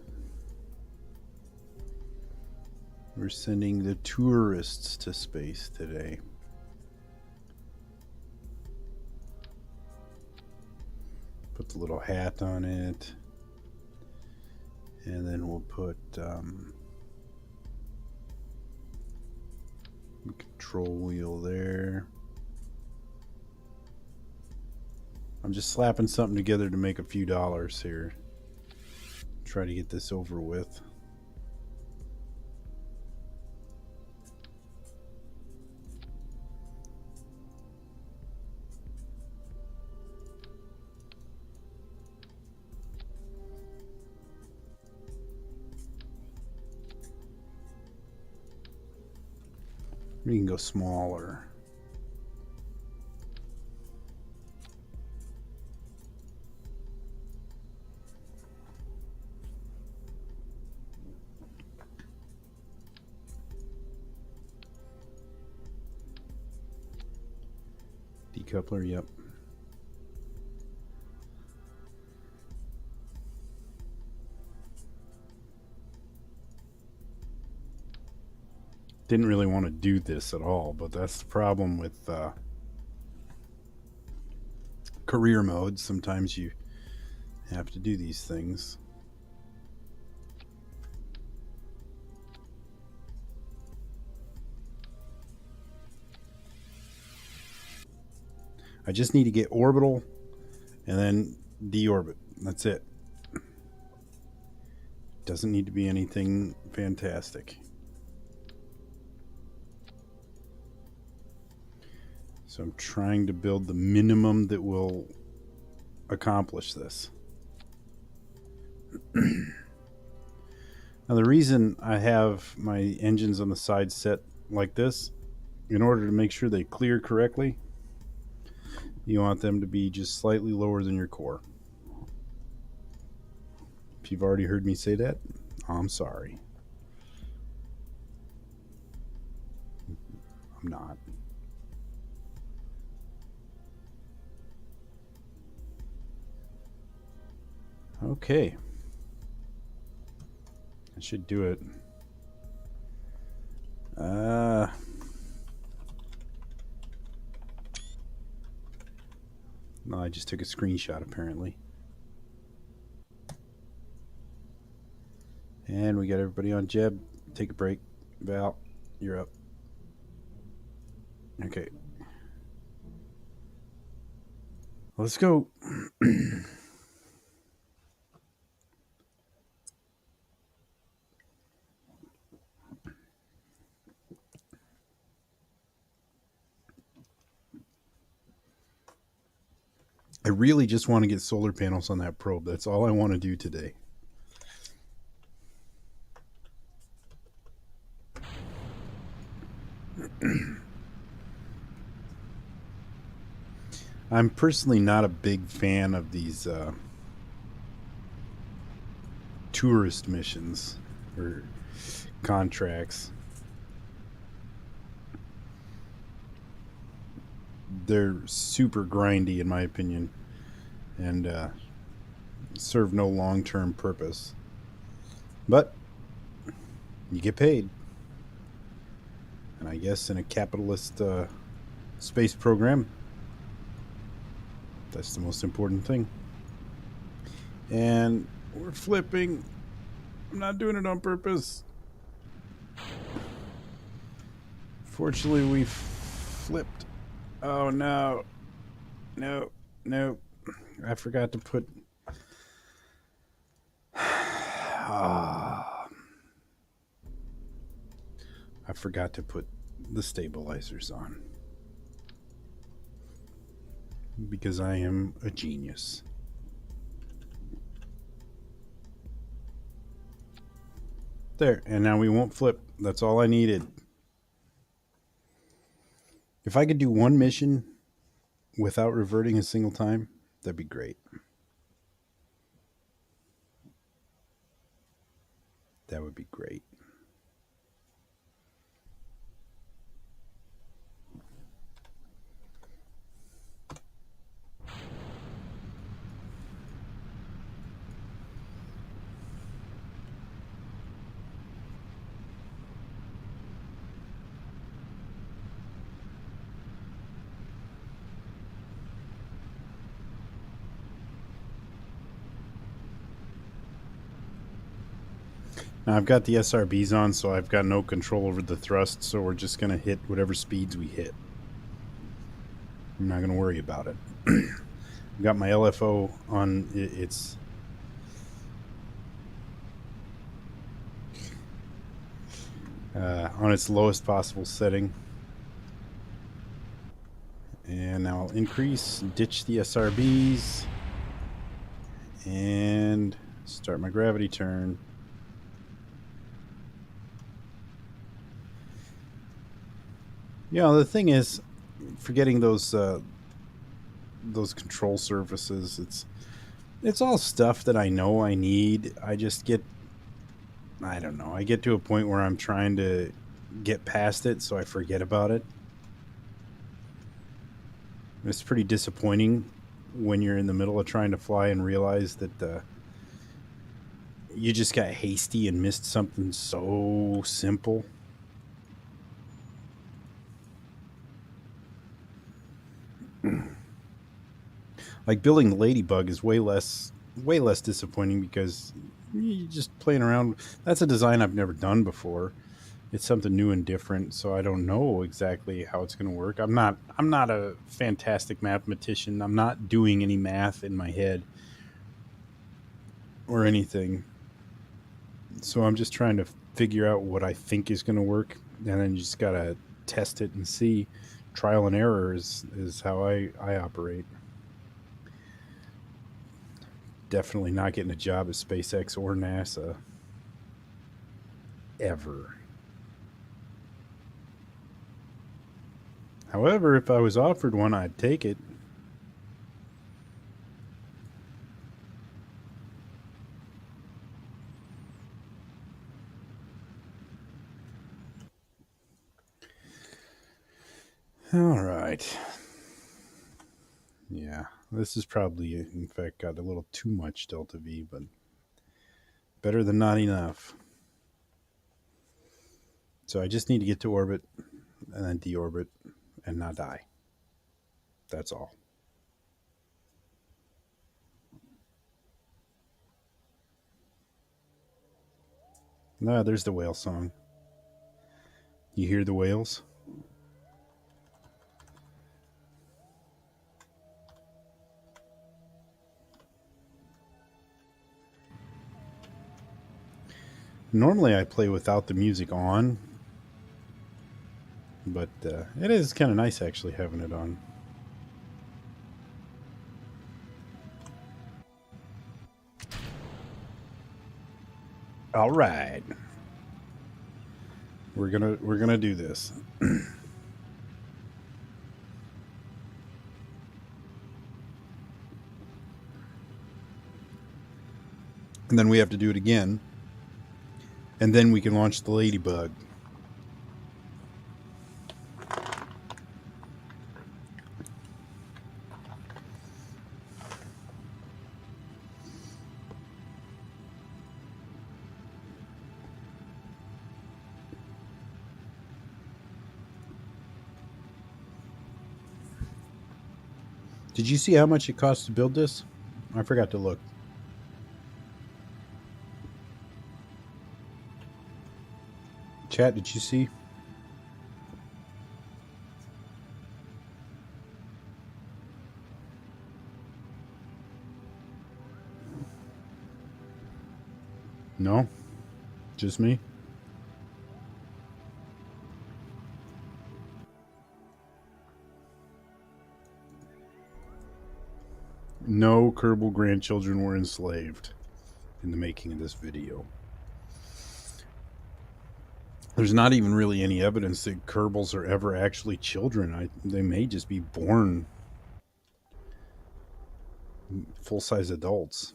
We're sending the tourists to space today. Put the little hat on it. And then we'll put control wheel there. I'm just slapping something together to make a few dollars here. Try to get this over with. We can go smaller. Decoupler, yep. Didn't really want to do this at all, but that's the problem with career mode. Sometimes you have to do these things. I just need to get orbital and then deorbit. That's it. Doesn't need to be anything fantastic. So I'm trying to build the minimum that will accomplish this. Now the reason I have my engines on the side set like this, in order to make sure they clear correctly, you want them to be just slightly lower than your core. If you've already heard me say that, I'm sorry. I'm not. Okay. I should do it. No, I just took a screenshot apparently. And we got everybody on Jeb. Take a break. Val, you're up. Okay. Let's go. I really just want to get solar panels on that probe. That's all I want to do today. I'm personally not a big fan of these tourist missions or contracts. They're super grindy, in my opinion, and serve no long-term purpose. But you get paid, and I guess in a capitalist space program, that's the most important thing. And we're flipping. I'm not doing it on purpose. Fortunately, we flipped. Oh no. No. No. I forgot to put. I forgot to put the stabilizers on. Because I am a genius. There, and now we won't flip. That's all I needed. If I could do one mission without reverting a single time, that'd be great. That would be great. Now I've got the SRBs on, so I've got no control over the thrust, so we're just going to hit whatever speeds we hit. I'm not going to worry about it. I've got my LFO on its lowest possible setting. And now I'll increase, ditch the SRBs, and start my gravity turn. You know, the thing is, forgetting those control surfaces, it's all stuff that I know I need. I just get, I don't know, I get to a point where I'm trying to get past it, so I forget about it. It's pretty disappointing when you're in the middle of trying to fly and realize that you just got hasty and missed something so simple. Like building the Ladybug is way less disappointing because you're just playing around. That's a design I've never done before. It's something new and different, so I don't know exactly how it's going to work. I'm not a fantastic mathematician. I'm not doing any math in my head or anything. So I'm just trying to figure out what I think is going to work, and then you just got to test it and see. Trial and error is how I operate. Definitely not getting a job at SpaceX or NASA. Ever. However, if I was offered one, I'd take it. All right. Yeah, this is probably, in fact, got a little too much delta V, but better than not enough. So I just need to get to orbit and then deorbit and not die. That's all. No, there's the whale song. You hear the whales? Normally I play without the music on, but it is kind of nice actually having it on. All right. We're gonna do this. And then we have to do it again. And then we can launch the ladybug. Did you see how much it costs to build this? I forgot to look. Chat, did you see? No? Just me? No Kerbal grandchildren were enslaved in the making of this video. There's not even really any evidence that Kerbals are ever actually children. They may just be born full-size adults.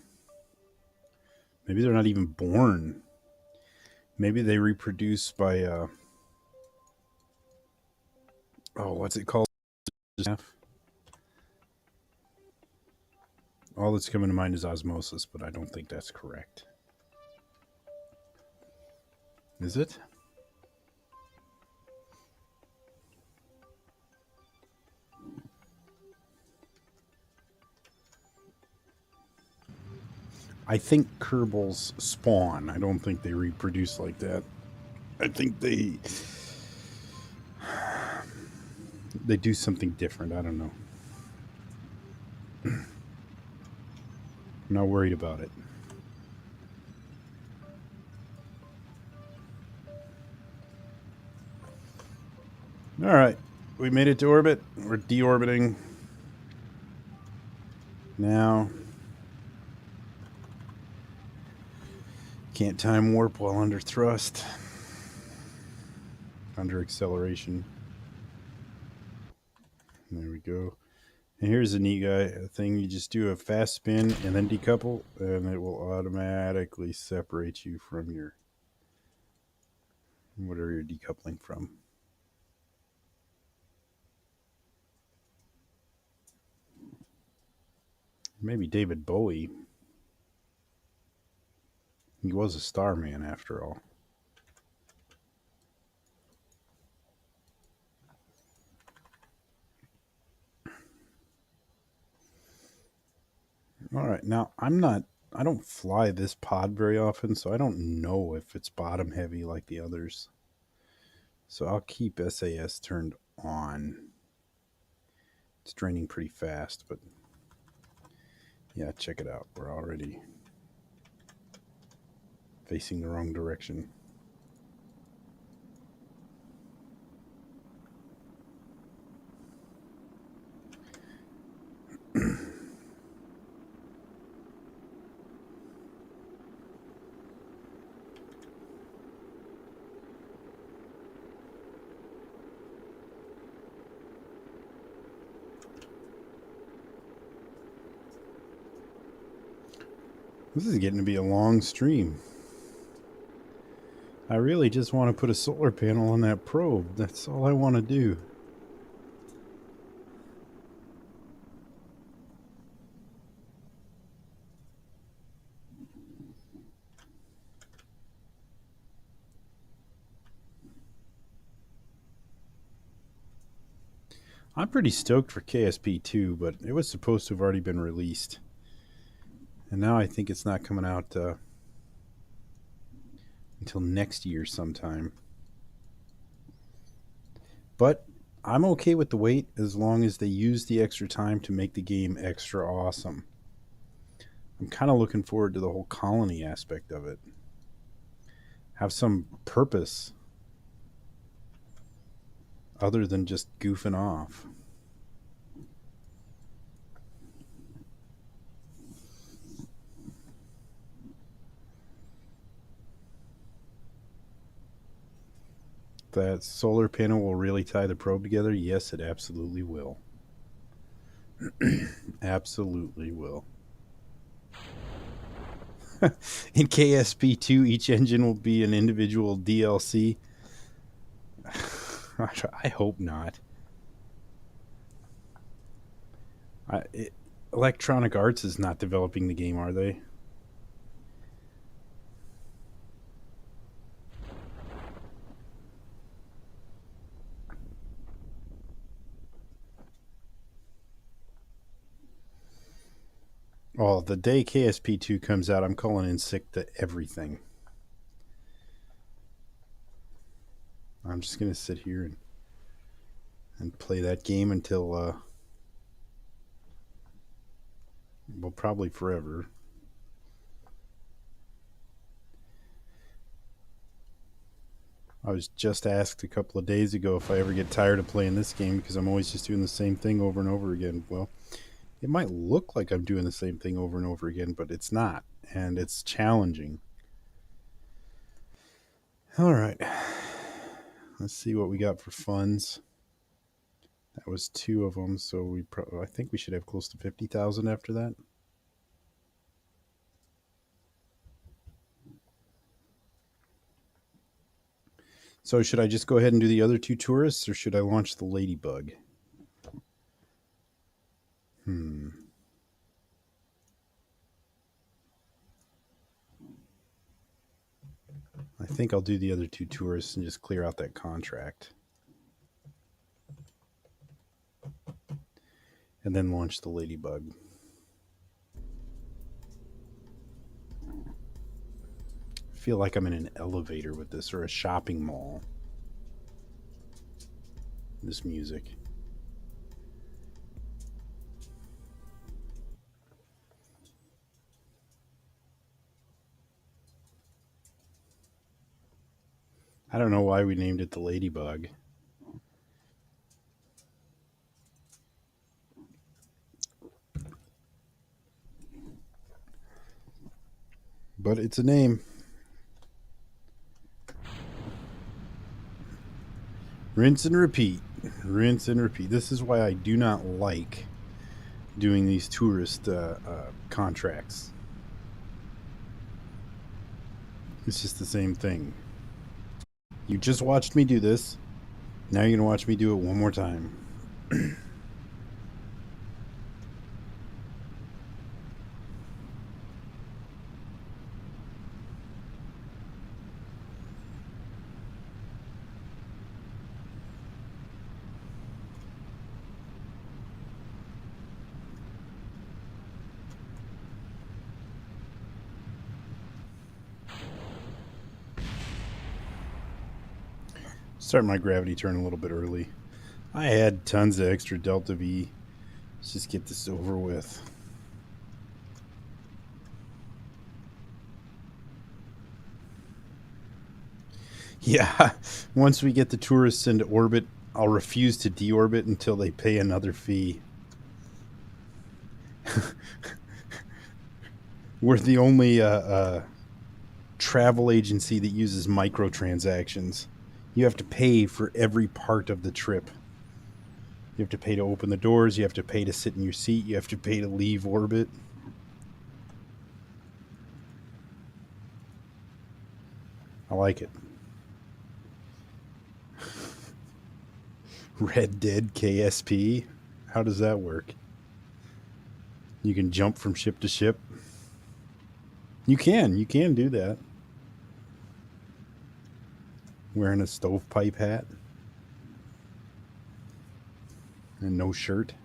Maybe they're not even born. Maybe they reproduce by, what's it called? All that's coming to mind is osmosis, but I don't think that's correct. Is it? I think Kerbals spawn. I don't think they reproduce like that. I think they do something different. I don't know. I'm not worried about it. All right. We made it to orbit. We're deorbiting. Now, can't time warp while under thrust. Under acceleration. There we go. And here's a neat thing. You just do a fast spin and then decouple, and it will automatically separate you from your whatever you're decoupling from. Maybe David Bowie. He was a star man after all. All right, now I don't fly this pod very often, so I don't know if it's bottom heavy like the others. So I'll keep SAS turned on. It's draining pretty fast, but yeah, check it out. We're already facing the wrong direction. This is getting to be a long stream. I really just want to put a solar panel on that probe. That's all I want to do. I'm pretty stoked for KSP2, but it was supposed to have already been released. And now I think it's not coming out until next year sometime. But I'm okay with the wait as long as they use the extra time to make the game extra awesome. I'm kind of looking forward to the whole colony aspect of it. Have some purpose other than just goofing off. That solar panel will really tie the probe together? Yes, it absolutely will. Absolutely will. In KSP2, each engine will be an individual DLC. I hope not. I, it, Electronic Arts is not developing the game, are they? Oh, the day KSP2 comes out, I'm calling in sick to everything. I'm just going to sit here and play that game until, well, probably forever. I was just asked a couple of days ago if I ever get tired of playing this game because I'm always just doing the same thing over and over again. Well, it might look like I'm doing the same thing over and over again, but it's not. And it's challenging. All right. Let's see what we got for funds. That was 2 of them, so I think we should have close to 50,000 after that. So should I just go ahead and do the other 2 tourists, or should I launch the Ladybug? I think I'll do the other 2 tourists and just clear out that contract. And then launch the Ladybug. I feel like I'm in an elevator with this, or a shopping mall. This music. I don't know why we named it the Ladybug. But it's a name. Rinse and repeat. Rinse and repeat. This is why I do not like doing these tourist contracts. It's just the same thing. You just watched me do this. Now you're going to watch me do it one more time. Start my gravity turn a little bit early. I had tons of extra Delta V. Let's just get this over with. Yeah, once we get the tourists into orbit, I'll refuse to deorbit until they pay another fee. We're the only travel agency that uses microtransactions. You have to pay for every part of the trip. You have to pay to open the doors. You have to pay to sit in your seat. You have to pay to leave orbit. I like it. Red Dead KSP? How does that work? You can jump from ship to ship. You can do that. Wearing a stovepipe hat and no shirt.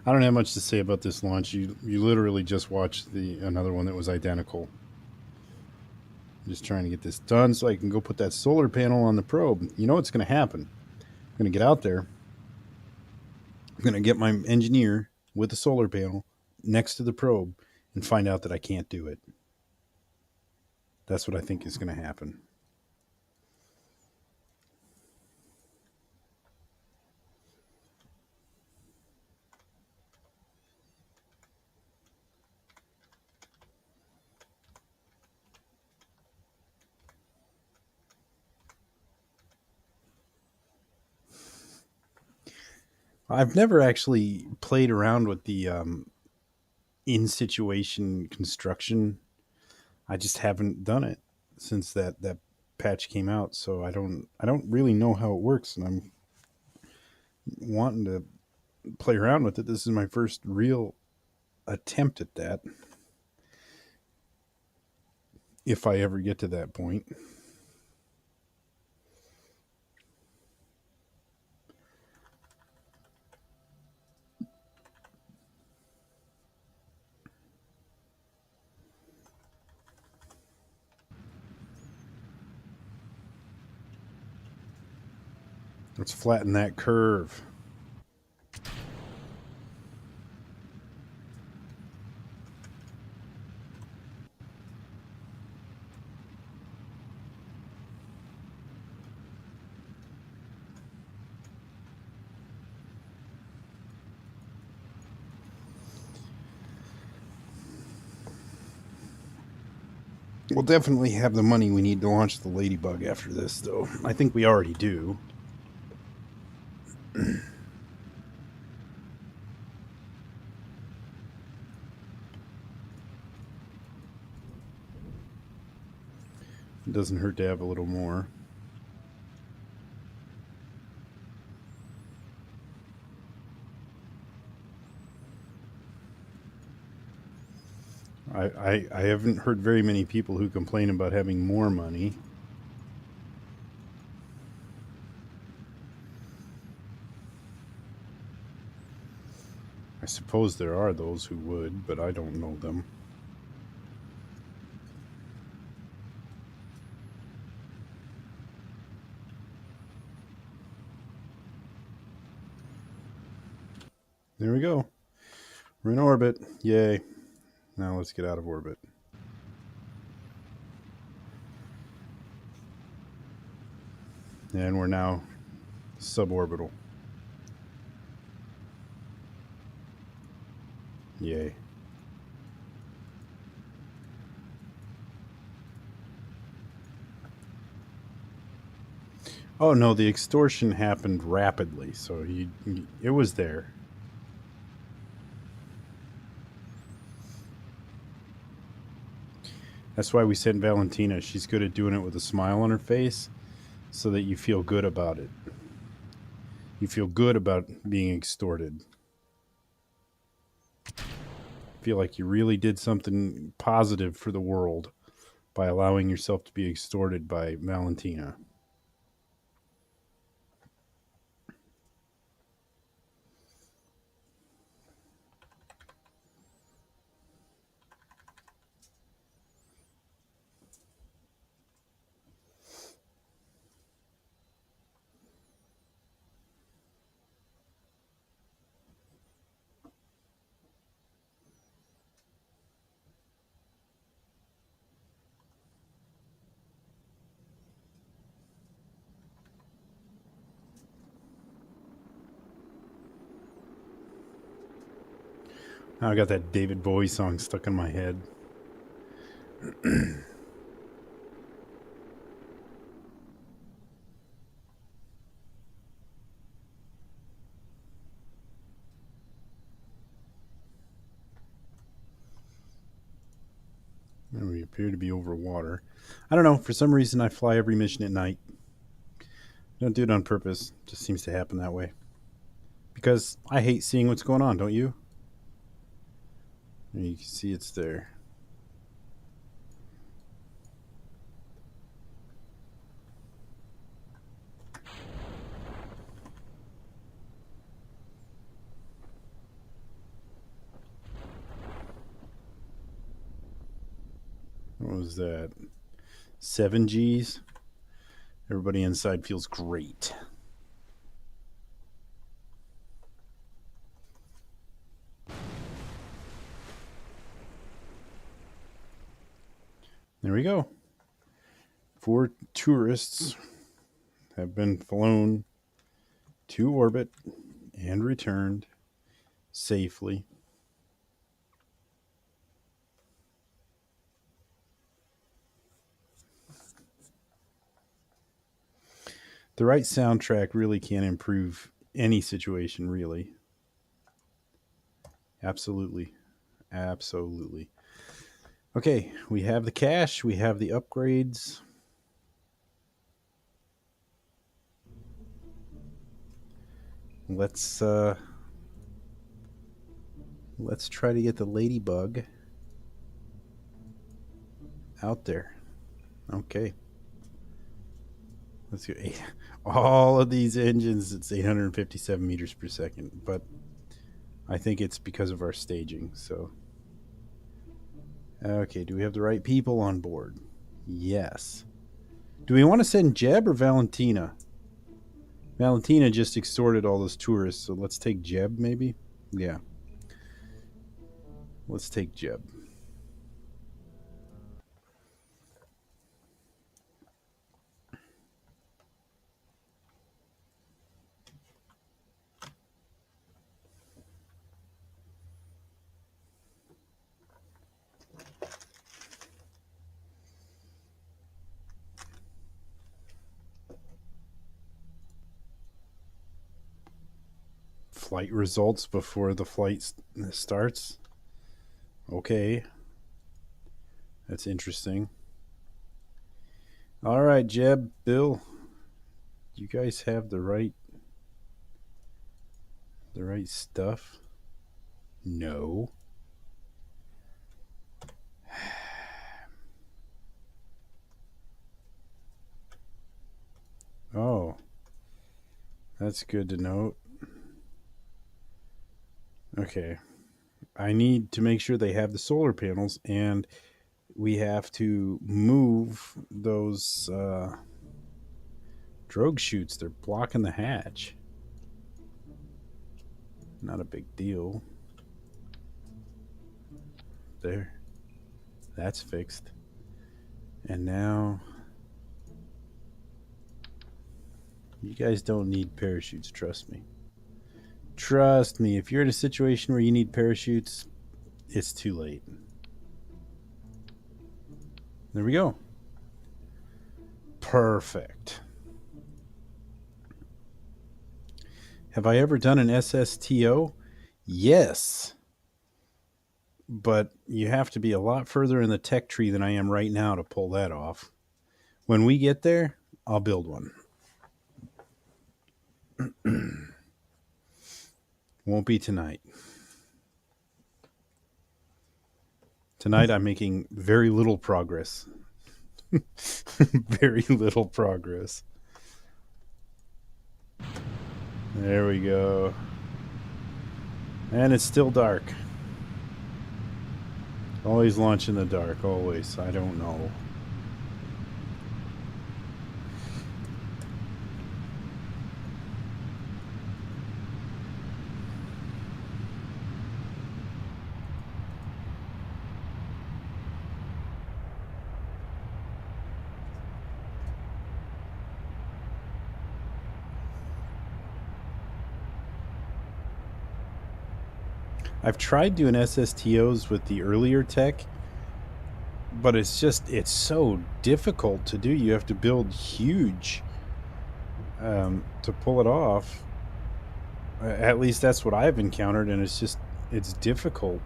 I don't have much to say about this launch. You literally just watched another one that was identical. I'm just trying to get this done so I can go put that solar panel on the probe. You know what's going to happen? I'm going to get out there. I'm going to get my engineer with the solar panel next to the probe and find out that I can't do it. That's what I think is going to happen. I've never actually played around with the in situation construction. I just haven't done it since that patch came out, so I don't really know how it works, and I'm wanting to play around with it. This is my first real attempt at that, if I ever get to that point. Let's flatten that curve. We'll definitely have the money we need to launch the Ladybug after this, though. I think we already do. It doesn't hurt to have a little more. I haven't heard very many people who complain about having more money. I suppose there are those who would, but I don't know them. There we go. We're in orbit. Yay. Now let's get out of orbit. And we're now suborbital. Yay. Oh no, the extortion happened rapidly, so it was there. That's why we sent Valentina. She's good at doing it with a smile on her face, so that you feel good about it. You feel good about being extorted. Feel like you really did something positive for the world by allowing yourself to be extorted by Valentina. Now I got that David Bowie song stuck in my head. And we appear to be over water. I don't know. For some reason, I fly every mission at night. Don't do it on purpose. Just seems to happen that way. Because I hate seeing what's going on, don't you? And you can see it's there. What was that? 7 Gs? Everybody inside feels great. There we go. 4 tourists have been flown to orbit and returned safely. The right soundtrack really can improve any situation, really. Absolutely. Absolutely. Okay, we have the cash, we have the upgrades. Let's try to get the ladybug out there. Okay. Let's go. All of these engines, it's 857 meters per second, but I think it's because of our staging. So, okay, do we have the right people on board? Yes. Do we want to send Jeb or Valentina? Valentina just extorted all those tourists, so let's take Jeb, maybe? Yeah. Let's take Jeb. Flight results before the flight starts. Okay. That's interesting. All right, Jeb, Bill, you guys have the right stuff? No. Oh. That's good to note. Okay. I need to make sure they have the solar panels, and we have to move those drogue chutes. They're blocking the hatch. Not a big deal. There. That's fixed. And now you guys don't need parachutes, trust me. Trust me, if you're in a situation where you need parachutes, it's too late. There we go. Perfect. Have I ever done an SSTO? Yes. But you have to be a lot further in the tech tree than I am right now to pull that off. When we get there, I'll build one. Won't be tonight. Tonight I'm making very little progress. Very little progress. There we go. And it's still dark. Always launch in the dark, always. I don't know. I've tried doing SSTOs with the earlier tech, but it's so difficult to do. You have to build huge to pull it off. At least that's what I've encountered, and it's difficult.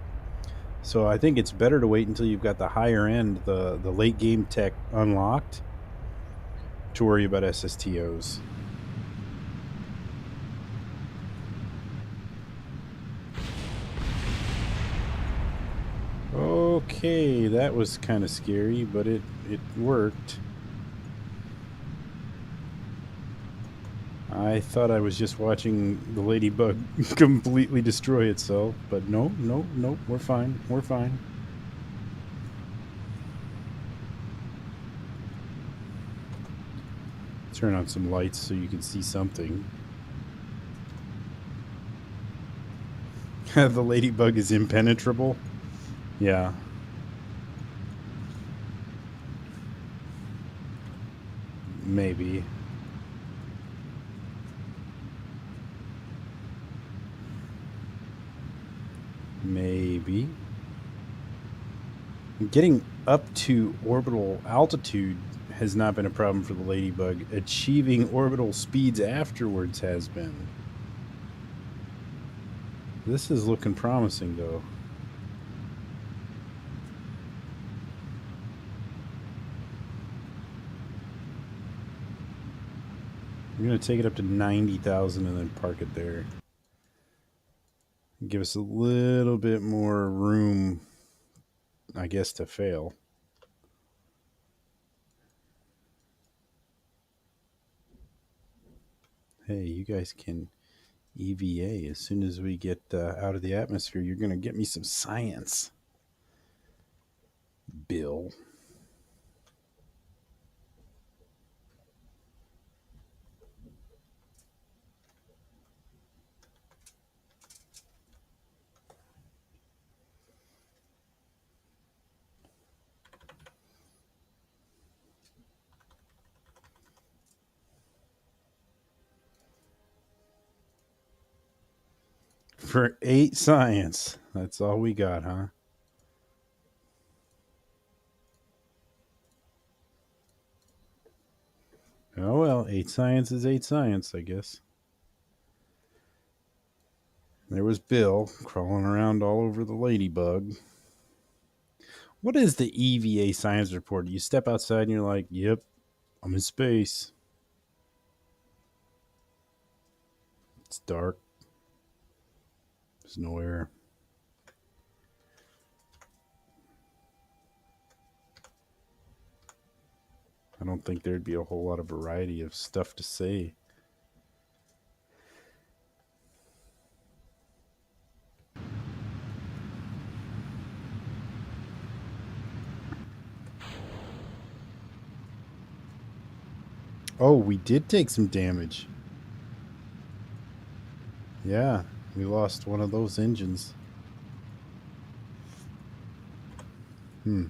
So I think it's better to wait until you've got the higher end, the late game tech unlocked, to worry about SSTOs. Okay, that was kind of scary, but it worked. I thought I was just watching the ladybug completely destroy itself, but no, we're fine. We're fine. Turn on some lights so you can see something. The ladybug is impenetrable. Yeah. Maybe. Maybe. Getting up to orbital altitude has not been a problem for the ladybug. Achieving orbital speeds afterwards has been. This is looking promising, though. I'm going to take it up to 90,000 and then park it there. Give us a little bit more room, I guess, to fail. Hey, you guys can EVA. As soon as we get out of the atmosphere, you're going to get me some science, Bill. For 8 science. That's all we got, huh? Oh, well, 8 science is 8 science, I guess. There was Bill crawling around all over the ladybug. What is the EVA science report? You step outside and you're like, yep, I'm in space. It's dark. There's no air. I don't think there'd be a whole lot of variety of stuff to say. Oh, we did take some damage. Yeah, we lost one of those engines. Hmm.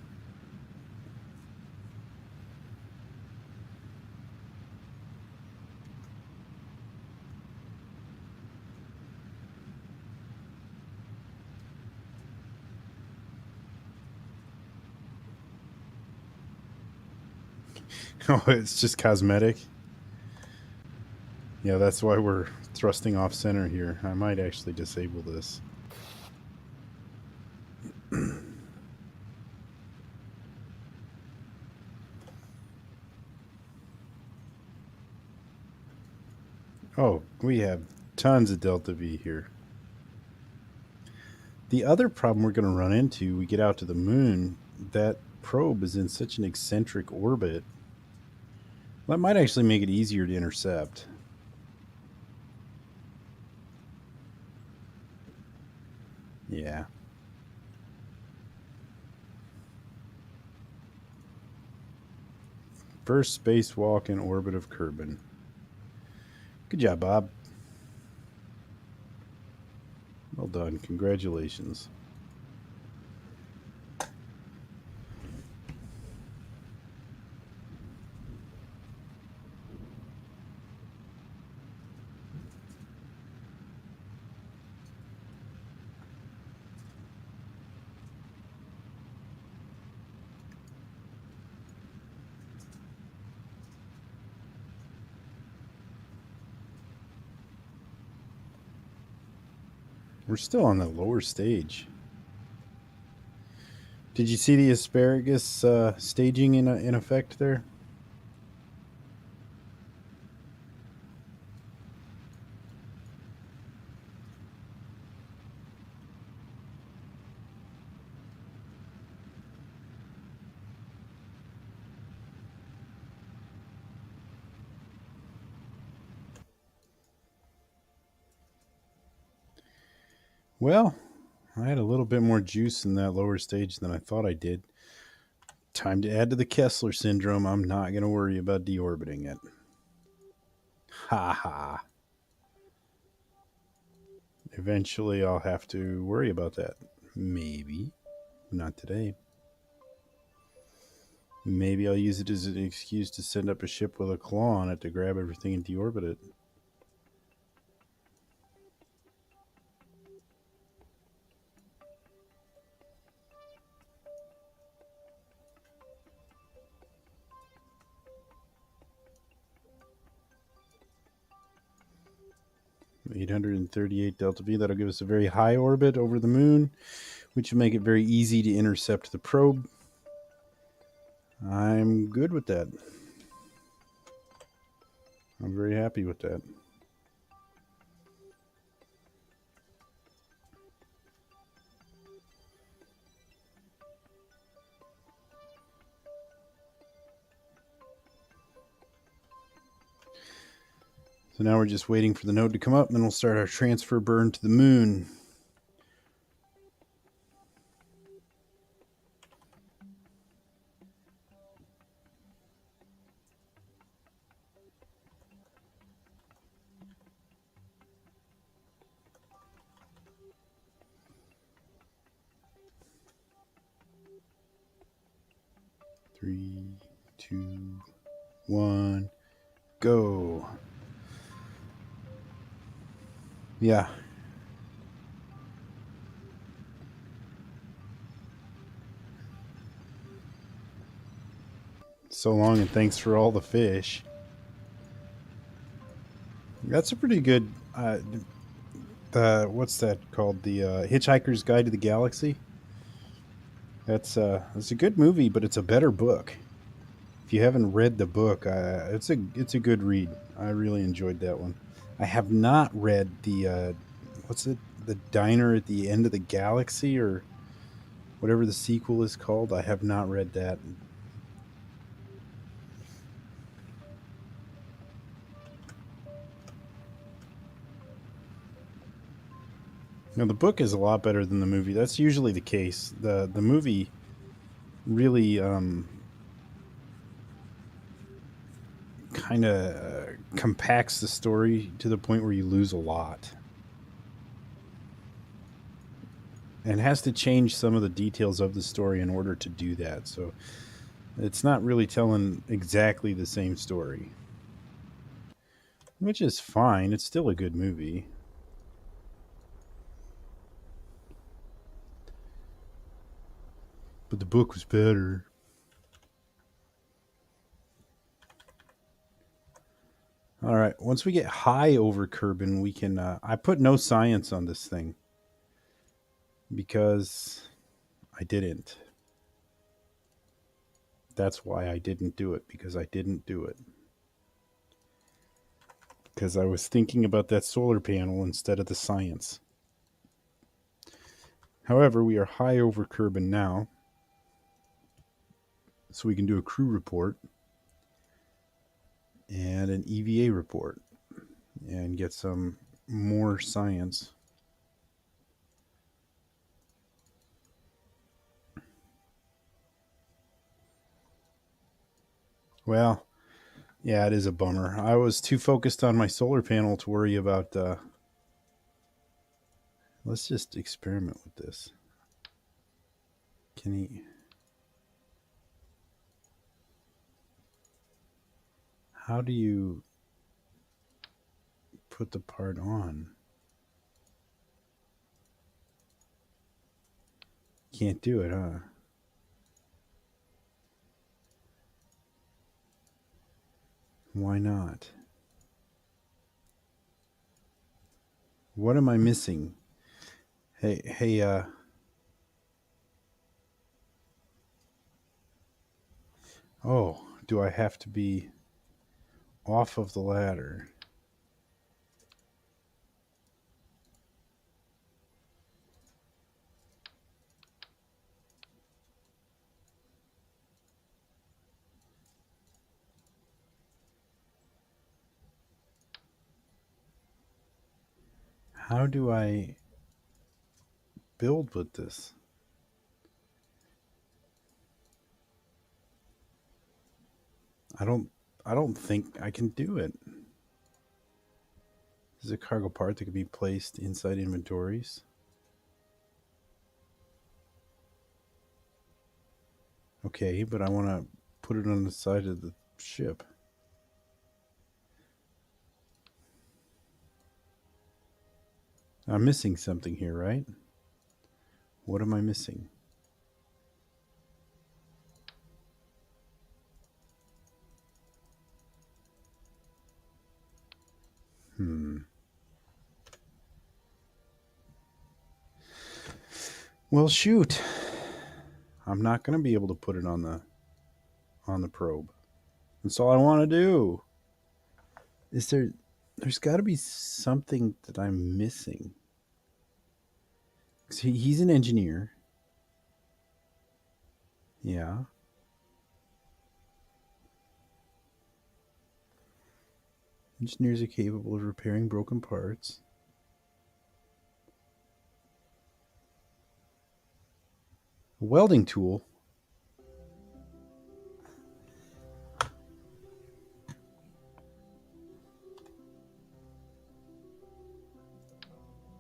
Oh, it's just cosmetic. Yeah, that's why we're thrusting off center here. I might actually disable this. Oh, we have tons of Delta V here. The other problem we're going to run into, we get out to the moon, that probe is in such an eccentric orbit. That might actually make it easier to intercept. Yeah. First spacewalk in orbit of Kerbal. Good job, Bob. Well done. Congratulations. We're still on the lower stage. Did you see the asparagus staging in effect there? Well, I had a little bit more juice in that lower stage than I thought I did. Time to add to the Kessler syndrome. I'm not going to worry about deorbiting it. Ha ha. Eventually, I'll have to worry about that. Maybe. Not today. Maybe I'll use it as an excuse to send up a ship with a claw on it to grab everything and deorbit it. 838 delta V. That'll give us a very high orbit over the moon, which will make it very easy to intercept the probe. I'm good with that. I'm very happy with that. So now we're just waiting for the node to come up, and then we'll start our transfer burn to the moon. Three, two, one, go. Yeah. So long, and thanks for all the fish. That's a pretty good. What's that called? The Hitchhiker's Guide to the Galaxy. That's it's a good movie, but it's a better book. If you haven't read the book, it's a good read. I really enjoyed that one. I have not read the what's it? The Diner at the End of the Galaxy, or whatever the sequel is called. I have not read that. No, the book is a lot better than the movie. That's usually the case. The movie really kind of compacts the story to the point where you lose a lot, and has to change some of the details of the story in order to do that. So it's not really telling exactly the same story, which is fine. It's still a good movie. But the book was better. All right. Once we get high over Kerbin, we can. I put no science on this thing because I didn't. That's why I didn't do it, because I didn't do it. Because I was thinking about that solar panel instead of the science. However, we are high over Kerbin now, so we can do a crew report and an EVA report and get some more science. Well, yeah, it is a bummer. I was too focused on my solar panel to worry about. Let's just experiment with this. Can he? How do you put the part on? Can't do it, huh? Why not? What am I missing? Hey, oh, do I have to be off of the ladder? How do I build with this? I don't think I can do it. This is a cargo part that can be placed inside inventories. Okay, but I want to put it on the side of the ship. I'm missing something here, right? What am I missing? Hmm. Well, shoot. I'm not going to be able to put it on the probe. That's all I want to do. There's got to be something that I'm missing. He's an engineer. Yeah. Engineers are capable of repairing broken parts. A welding tool.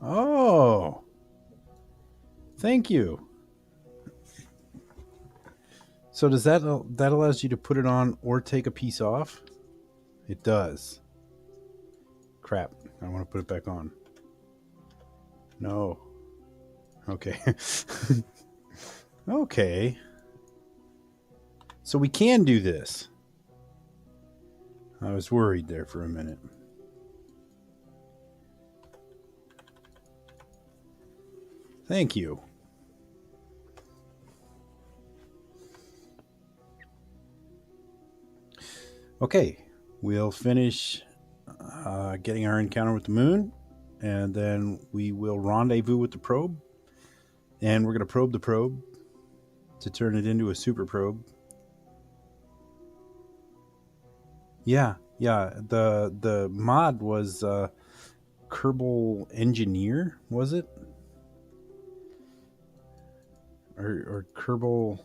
Oh. Thank you. So does that allows you to put it on or take a piece off? It does. Crap. I want to put it back on. No. Okay. Okay. So we can do this. I was worried there for a minute. Thank you. Okay, we'll finish getting our encounter with the moon, and then we will rendezvous with the probe, and we're going to probe the probe to turn it into a super probe. Yeah. The mod was Kerbal Engineer, was it? Or Kerbal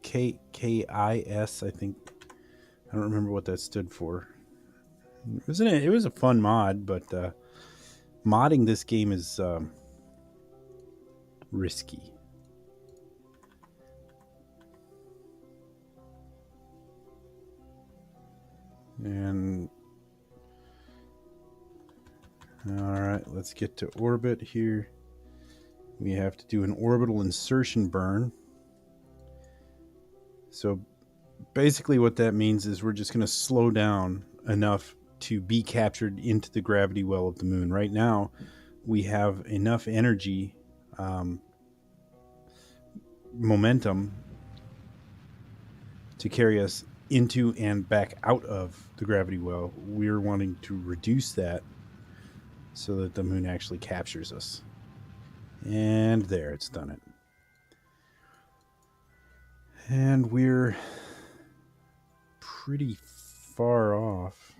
KIS, I think. I don't remember what that stood for. It was a fun mod, but modding this game is risky. And all right, let's get to orbit here. We have to do an orbital insertion burn. So basically what that means is we're just going to slow down enough to be captured into the gravity well of the moon. Right now, we have enough energy, momentum to carry us into and back out of the gravity well. We're wanting to reduce that so that the moon actually captures us. And there, it's done it. And we're pretty far off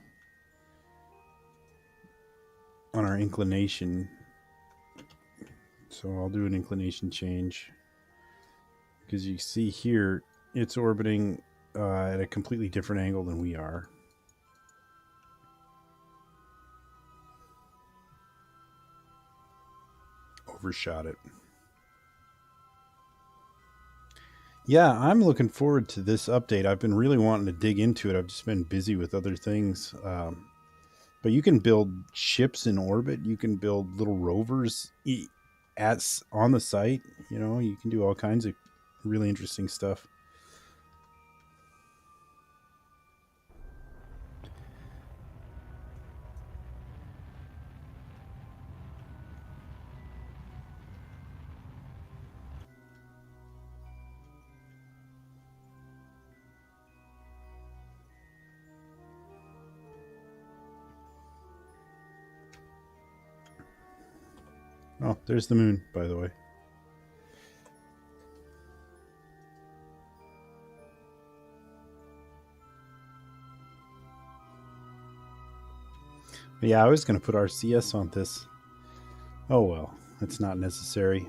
on our inclination. So I'll do an inclination change. Because you see here, it's orbiting at a completely different angle than we are. Overshot it. Yeah, I'm looking forward to this update. I've been really wanting to dig into it. I've just been busy with other things. But you can build ships in orbit. You can build little rovers on the site. You know, you can do all kinds of really interesting stuff. Oh, there's the moon, by the way. But yeah, I was going to put RCS on this. Oh well, it's not necessary.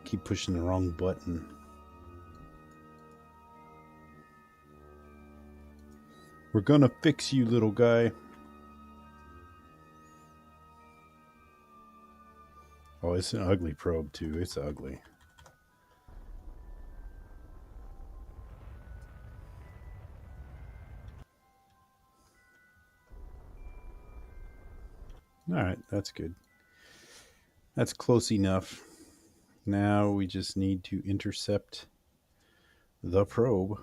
Keep pushing the wrong button. We're gonna fix you, little guy. Oh, it's an ugly probe, too. It's ugly. All right, that's good. That's close enough. Now we just need to intercept the probe.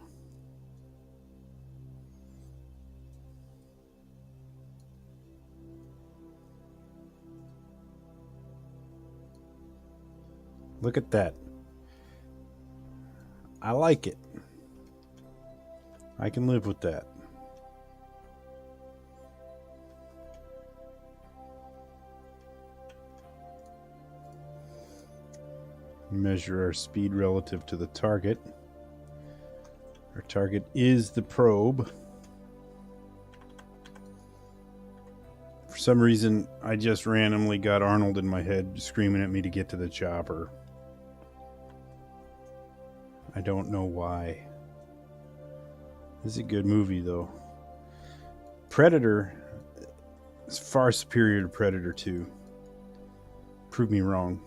Look at that. I like it. I can live with that. Measure our speed relative to the target. Our target is the probe. For some reason, I just randomly got Arnold in my head screaming at me to get to the chopper. I don't know why. This is a good movie, though. Predator is far superior to Predator 2. Prove me wrong.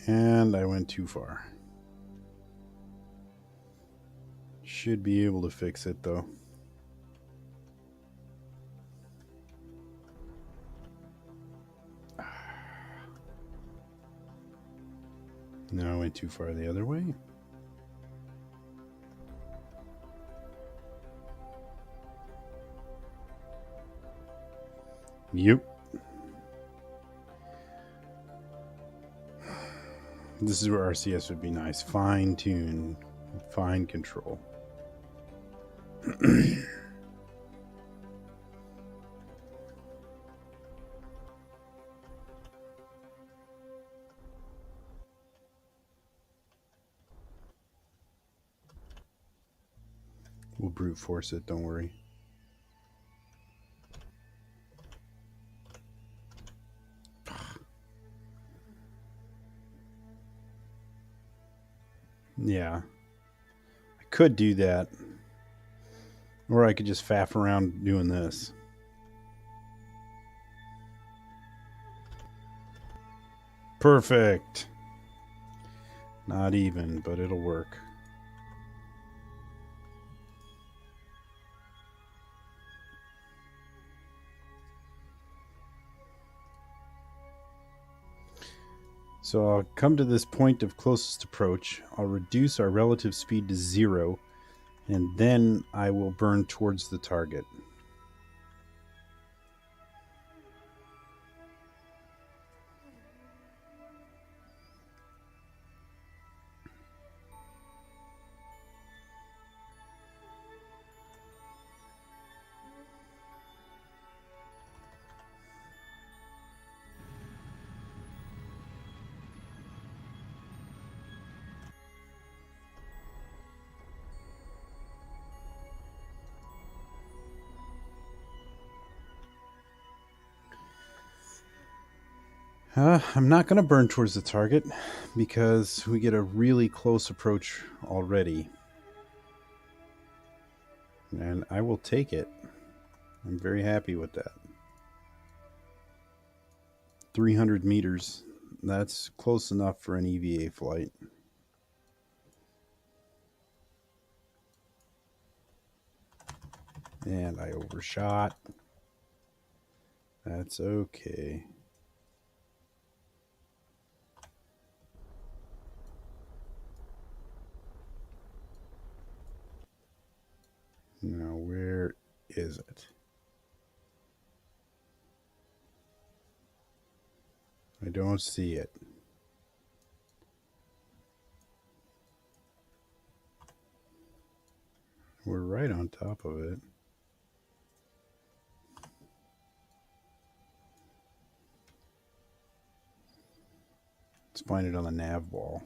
And I went too far. Should be able to fix it, though. No, I went too far the other way. Yep. This is where RCS would be nice. Fine tune, fine control. We'll brute force it, don't worry. Yeah. I could do that. Or I could just faff around doing this. Perfect. Not even, but it'll work. So I'll come to this point of closest approach. I'll reduce our relative speed to 0, and then I will burn towards the target. I'm not going to burn towards the target because we get a really close approach already. And I will take it. I'm very happy with that. 300 meters. That's close enough for an EVA flight. And I overshot. That's okay. Now, where is it? I don't see it. We're right on top of it. Let's find it on the nav wall.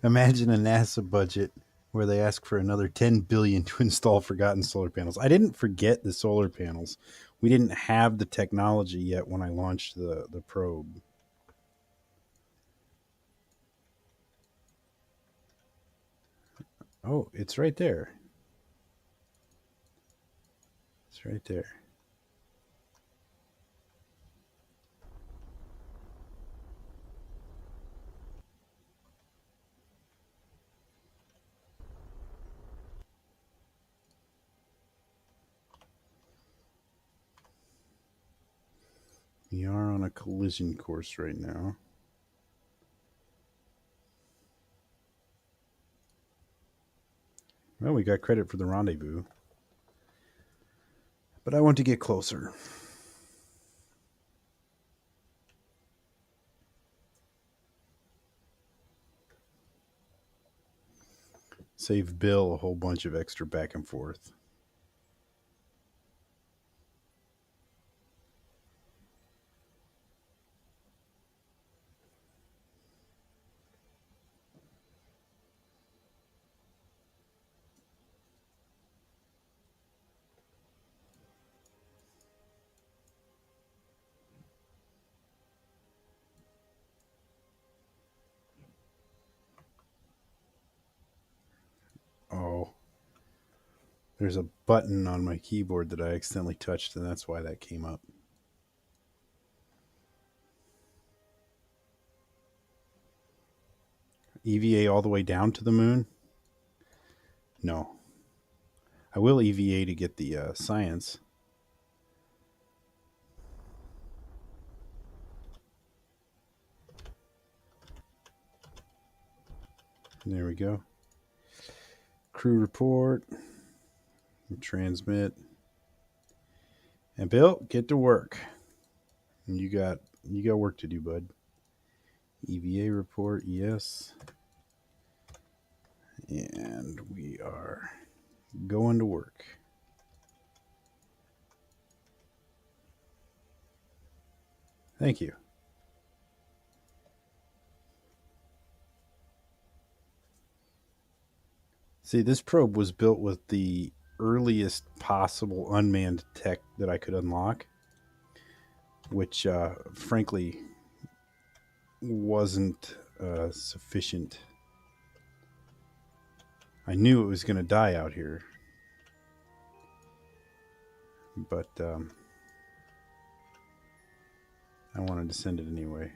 Imagine a NASA budget where they ask for another 10 billion to install forgotten solar panels. I didn't forget the solar panels. We didn't have the technology yet when I launched the probe. Oh, it's right there. It's right there. We are on a collision course right now. Well, we got credit for the rendezvous. But I want to get closer. Save Bill a whole bunch of extra back and forth. Oh, there's a button on my keyboard that I accidentally touched, and that's why that came up. EVA all the way down to the moon? No. I will EVA to get the science. There we go. Crew report. Transmit. And Bill, get to work. You got work to do, bud. EVA report, yes. And we are going to work. Thank you. See, this probe was built with the earliest possible unmanned tech that I could unlock, which frankly wasn't sufficient. I knew it was going to die out here, but I wanted to send it anyway.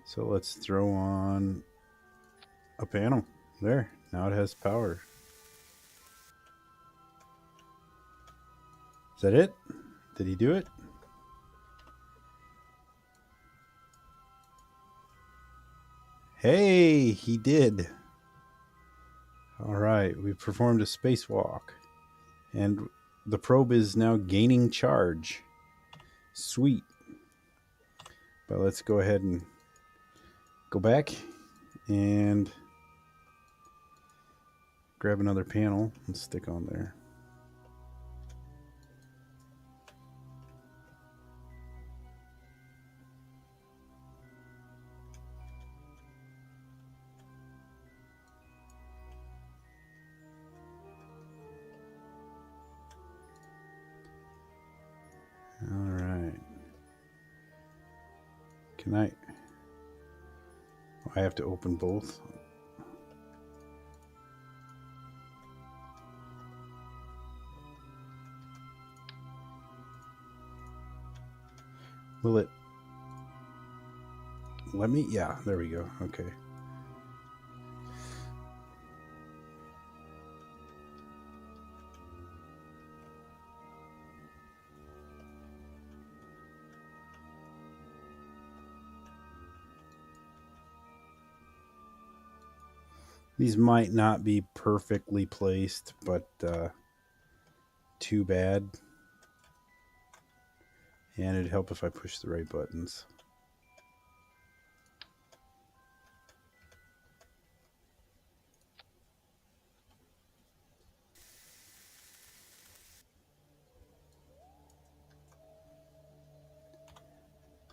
So let's throw on a panel. There, now it has power. Is that it? Did he do it? Hey, he did. All right, we performed a spacewalk. And the probe is now gaining charge. Sweet. But let's go ahead and go back and grab another panel and stick on there. All right. Can I have to open both. Will it let me? Yeah, there we go. Okay. These might not be perfectly placed, but too bad. And it'd help if I push the right buttons.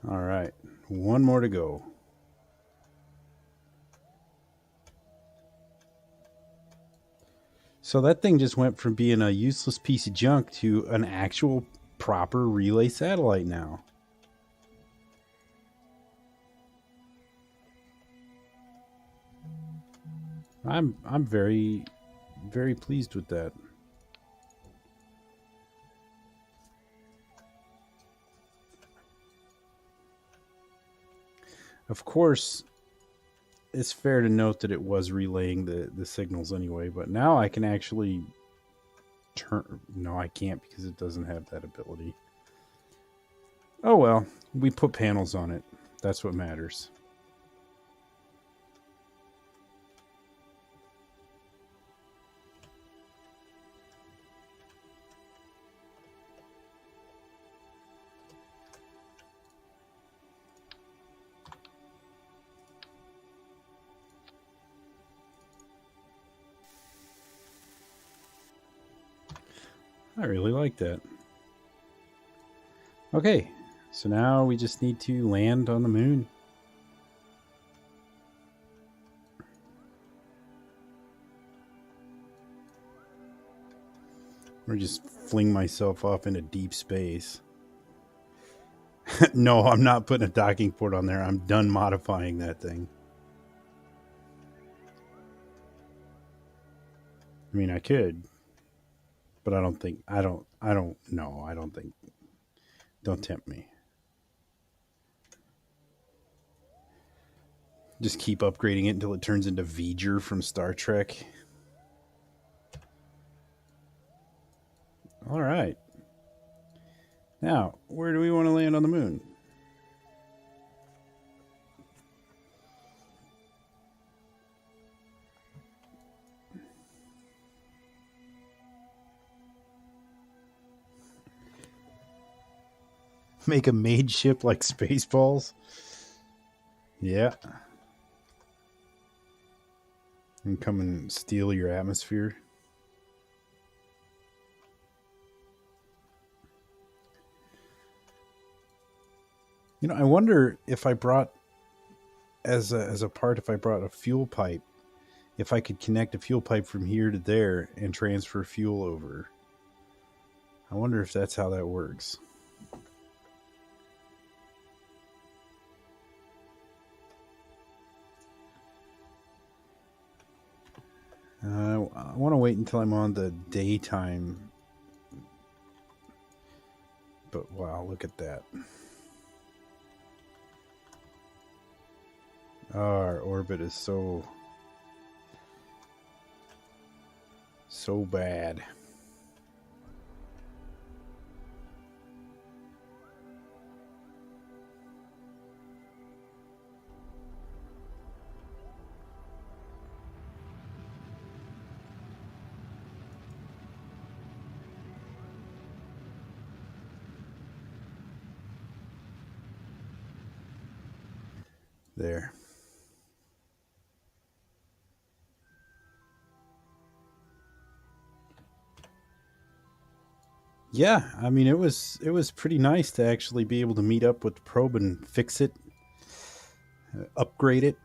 All right, one more to go. So that thing just went from being a useless piece of junk to an actual proper relay satellite now. I'm very pleased with that. Of course, it's fair to note that it was relaying the signals anyway, but now I can actually turn. No, I can't because it doesn't have that ability. Oh well, we put panels on it. That's what matters. I really like that. Okay, so now we just need to land on the moon. Or just fling myself off into deep space. No, I'm not putting a docking port on there. I'm done modifying that thing. I mean, I could, but I don't think, I don't know. I don't think, don't tempt me. Just keep upgrading it until it turns into V'ger from Star Trek. All right. Now, where do we want to land on the moon? Make a made ship like Spaceballs? Yeah. And come and steal your atmosphere. You know, I wonder if I brought as a part, if I brought a fuel pipe, if I could connect a fuel pipe from here to there and transfer fuel over. I wonder if that's how that works. I want to wait until I'm on the daytime. But wow, look at that. Oh, our orbit is so bad. There. Yeah, I mean it was pretty nice to actually be able to meet up with the probe and fix it, upgrade it,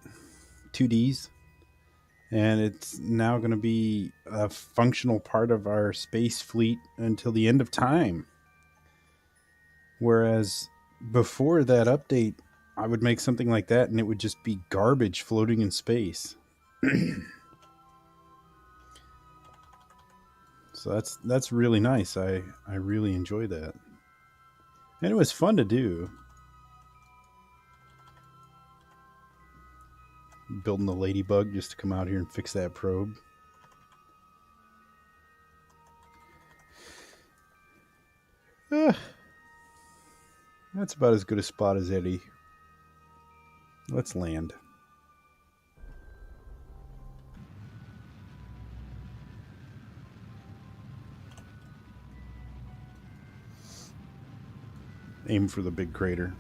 2Ds, and it's now going to be a functional part of our space fleet until the end of time. Whereas before that update, I would make something like that and it would just be garbage floating in space. So that's really nice. I really enjoy that. And it was fun to do. Building the ladybug just to come out here and fix that probe. That's about as good a spot as any. Let's land. Aim for the big crater.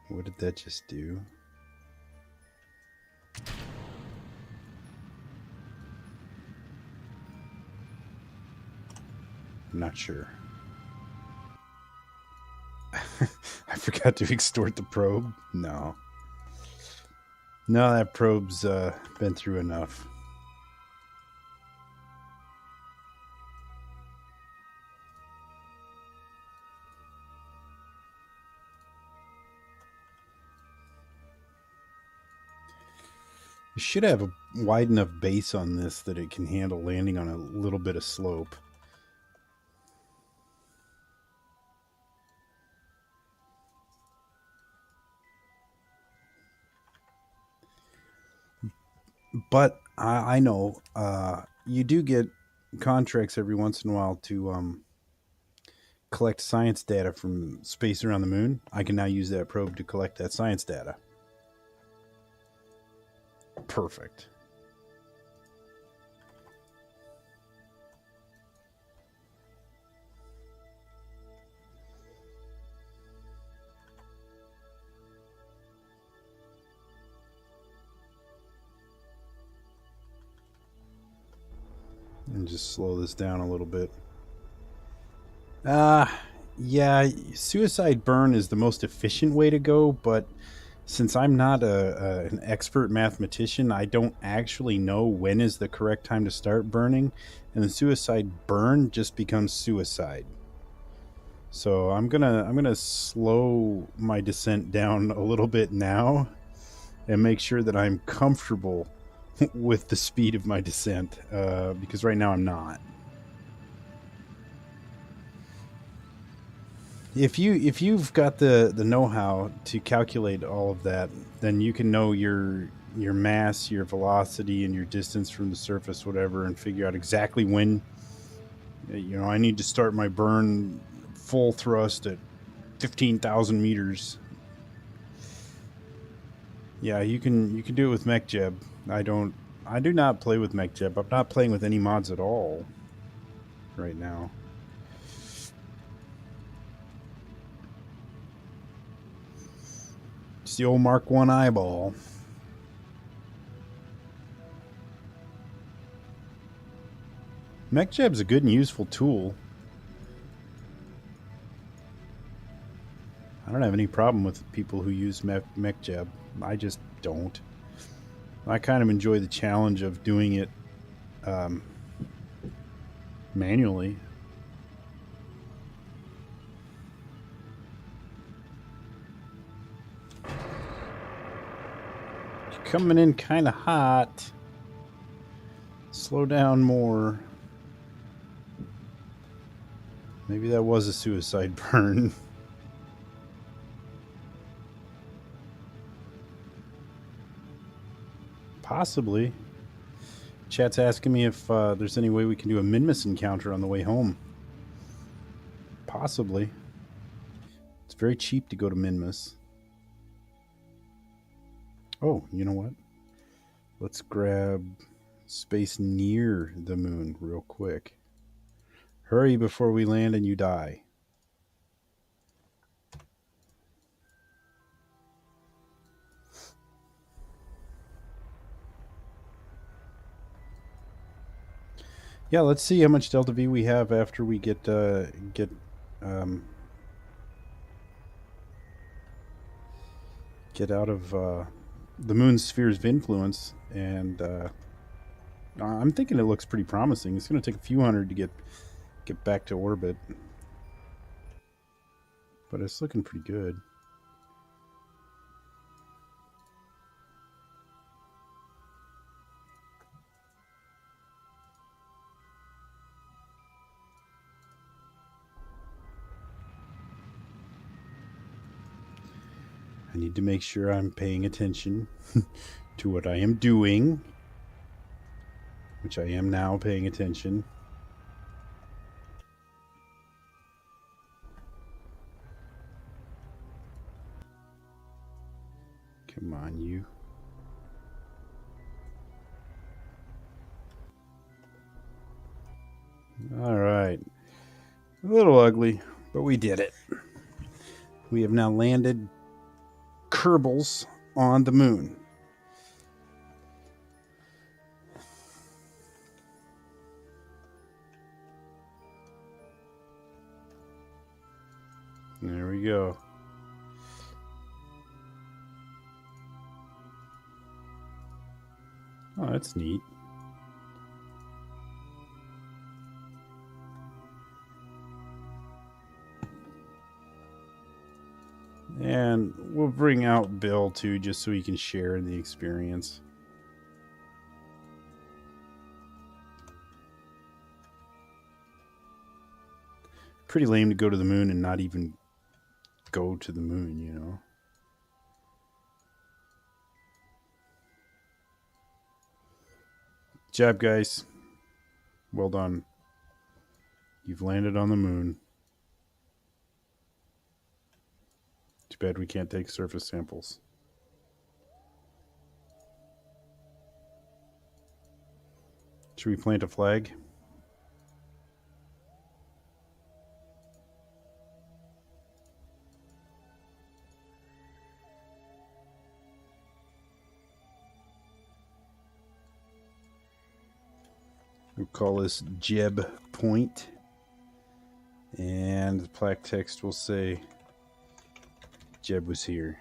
What did that just do? I'm not sure. I forgot to extort the probe. No. No, that probe's been through enough. You should have a wide enough base on this that it can handle landing on a little bit of slope. But I know you do get contracts every once in a while to collect science data from space around the moon. I can now use that probe to collect that science data. Perfect. And just slow this down a little bit. Yeah, suicide burn is the most efficient way to go, but since I'm not an expert mathematician, I don't actually know when is the correct time to start burning, and the suicide burn just becomes suicide. So I'm gonna slow my descent down a little bit now, and make sure that I'm comfortable with the speed of my descent, because right now I'm not. If you've got the know-how to calculate all of that, then you can know your mass, your velocity, and your distance from the surface, whatever, and figure out exactly when I need to start my burn full thrust at 15,000 meters. Yeah, you can do it with MechJeb. I do not play with MechJeb. I'm not playing with any mods at all right now. It's the old Mark 1 eyeball. MechJeb's a good and useful tool. I don't have any problem with people who use MechJeb. I just don't. I kind of enjoy the challenge of doing it manually. You're coming in kind of hot. Slow down more. Maybe that was a suicide burn. Possibly. Chat's asking me if there's any way we can do a Minmus encounter on the way home. Possibly. It's very cheap to go to Minmus. Oh, you know what? Let's grab space near the moon real quick. Hurry before we land and you die. Yeah, let's see how much delta V we have after we get out of the moon's spheres of influence, and I'm thinking it looks pretty promising. It's going to take a few hundred to get back to orbit, but it's looking pretty good. I need to make sure I'm paying attention to what I am doing, which I am now paying attention. Come on, you. All right. A little ugly, but we did it. We have now landed Kerbals on the moon. There we go. Oh, that's neat. And we'll bring out Bill too, just so he can share in the experience. Pretty lame to go to the moon and not even go to the moon, you know. Good job, guys. Well done. You've landed on the moon. Too bad we can't take surface samples. Should we plant a flag? We'll call this Jeb Point. And the plaque text will say Jeb was here.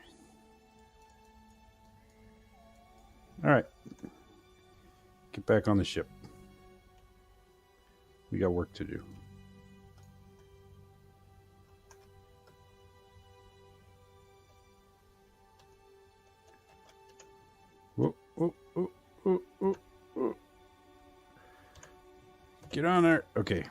All right. Get back on the ship. We got work to do. Whoa, whoa, whoa, whoa, whoa, whoa. Get on there. Okay.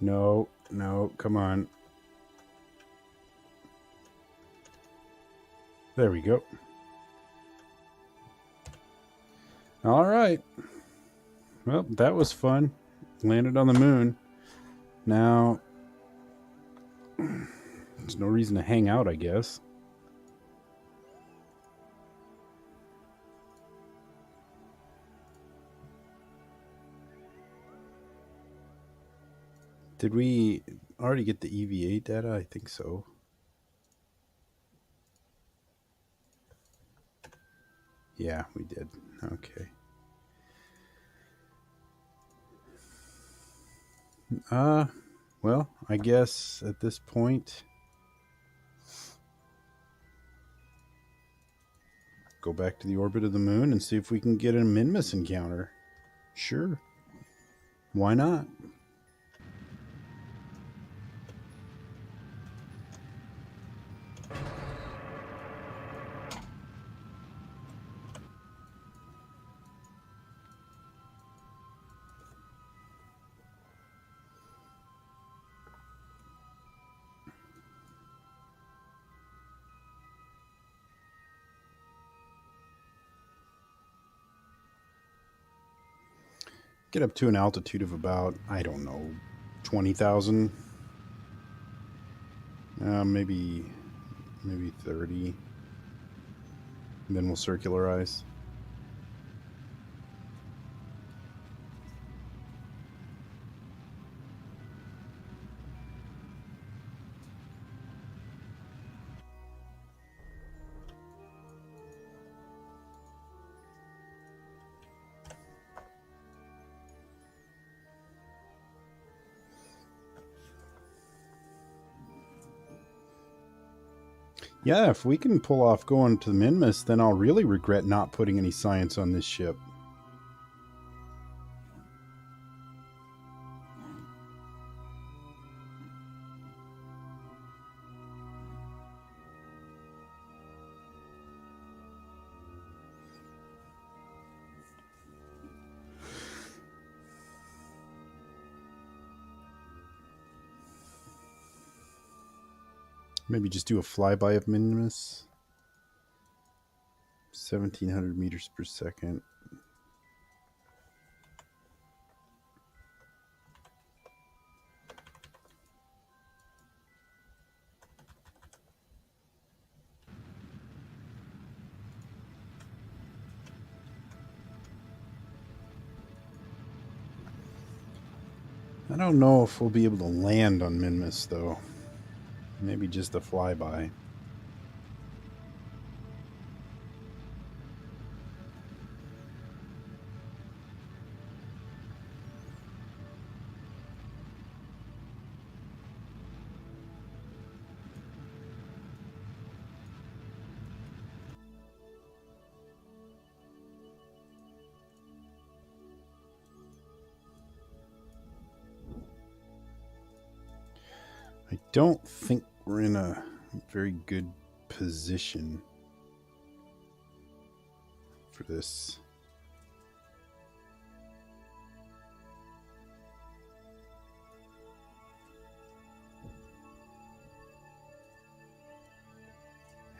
No, no, come on. There we go. All right. Well, that was fun. Landed on the moon. Now, there's no reason to hang out, I guess. Did we already get the EVA data? I think so. Yeah, we did. Okay. Well, I guess at this point, go back to the orbit of the moon and see if we can get a Minmus encounter. Sure. Why not? Get up to an altitude of about, I don't know, 20,000. Maybe 30. And then we'll circularize. Yeah, if we can pull off going to the Minmus, then I'll really regret not putting any science on this ship. Maybe just do a flyby of Minmus. 1,700 meters per second. I don't know if we'll be able to land on Minmus, though. Maybe just a flyby. I don't think we're in a very good position for this.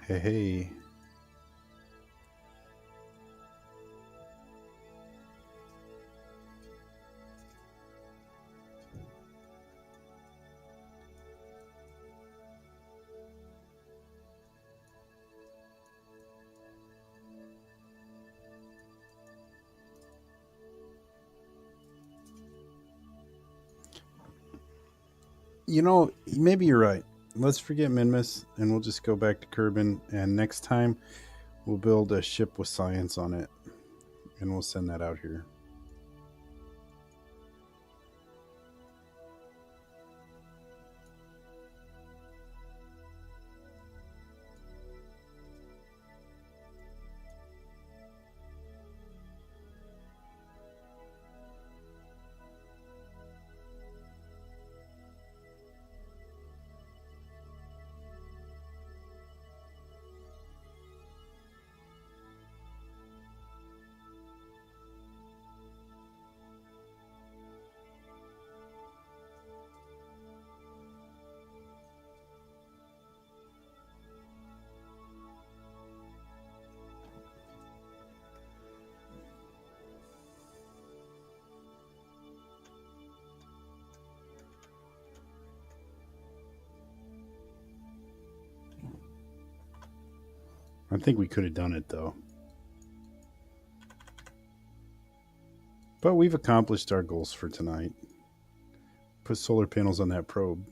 Hey. You know, maybe you're right. Let's forget Minmus and we'll just go back to Kerbin. And next time we'll build a ship with science on it and we'll send that out here. I think we could have done it though. But we've accomplished our goals for tonight. Put solar panels on that probe.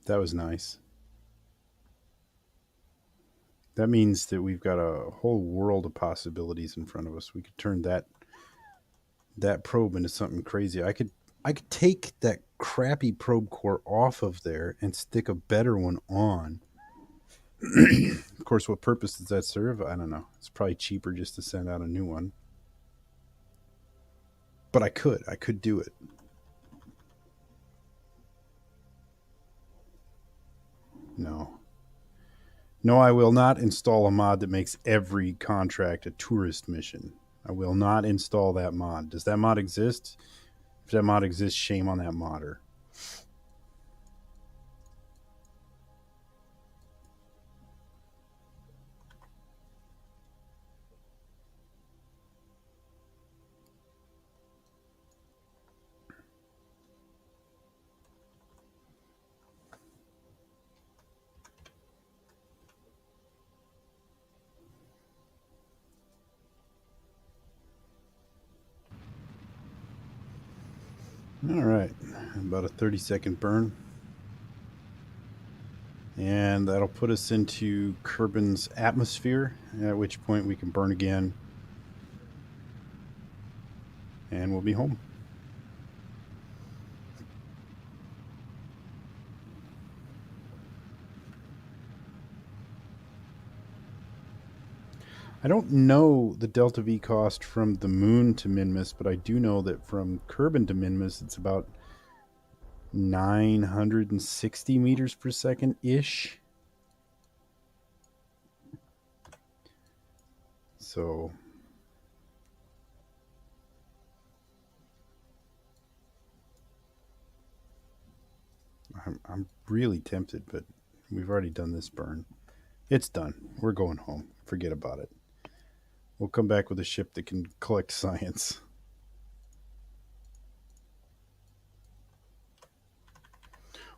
That was nice. That means that we've got a whole world of possibilities in front of us. We could turn that probe into something crazy. I could take that crappy probe core off of there and stick a better one on. Of course, what purpose does that serve? I don't know. It's probably cheaper just to send out a new one. But I could do it. No. No, I will not install a mod that makes every contract a tourist mission. I will not install that mod. Does that mod exist? If that mod exists, shame on that modder. All right, about a 30-second burn. And that'll put us into Kerbin's atmosphere, at which point we can burn again. And we'll be home. I don't know the delta V cost from the moon to Minmus, but I do know that from Kerbin to Minmus, it's about 960 meters per second ish. So I'm really tempted, but we've already done this burn. It's done. We're going home. Forget about it. We'll come back with a ship that can collect science.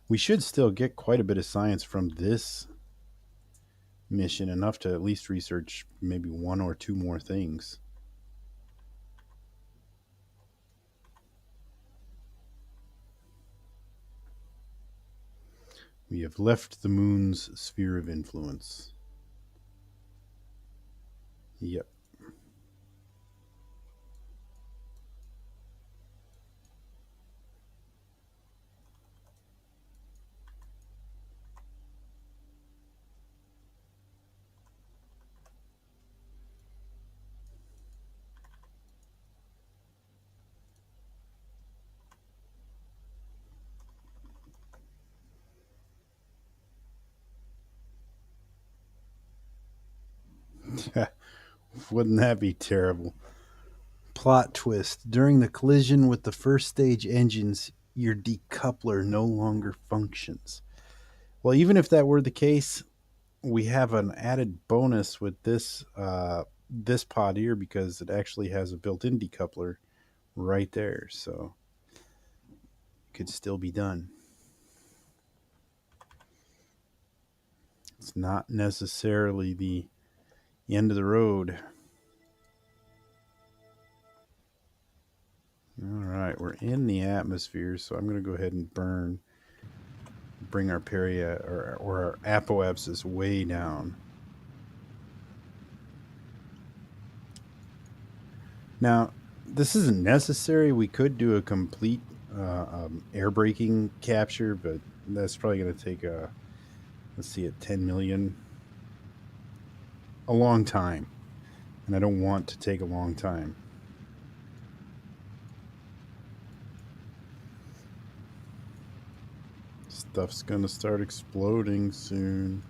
We should still get quite a bit of science from this mission, enough to at least research maybe one or two more things. We have left the moon's sphere of influence. Yep. Wouldn't that be terrible? Plot twist. During the collision with the first stage engines, your decoupler no longer functions. Well, even if that were the case, we have an added bonus with this pod here because it actually has a built-in decoupler right there, so it could still be done. It's not necessarily the end of the road. All right, we're in the atmosphere, so I'm going to go ahead and bring our peria or our apoapsis way down. Now, this isn't necessary. We could do a complete air braking capture, but that's probably going to take let's see, at 10 million, a long time. And I don't want to take a long time. Stuff's going to start exploding soon.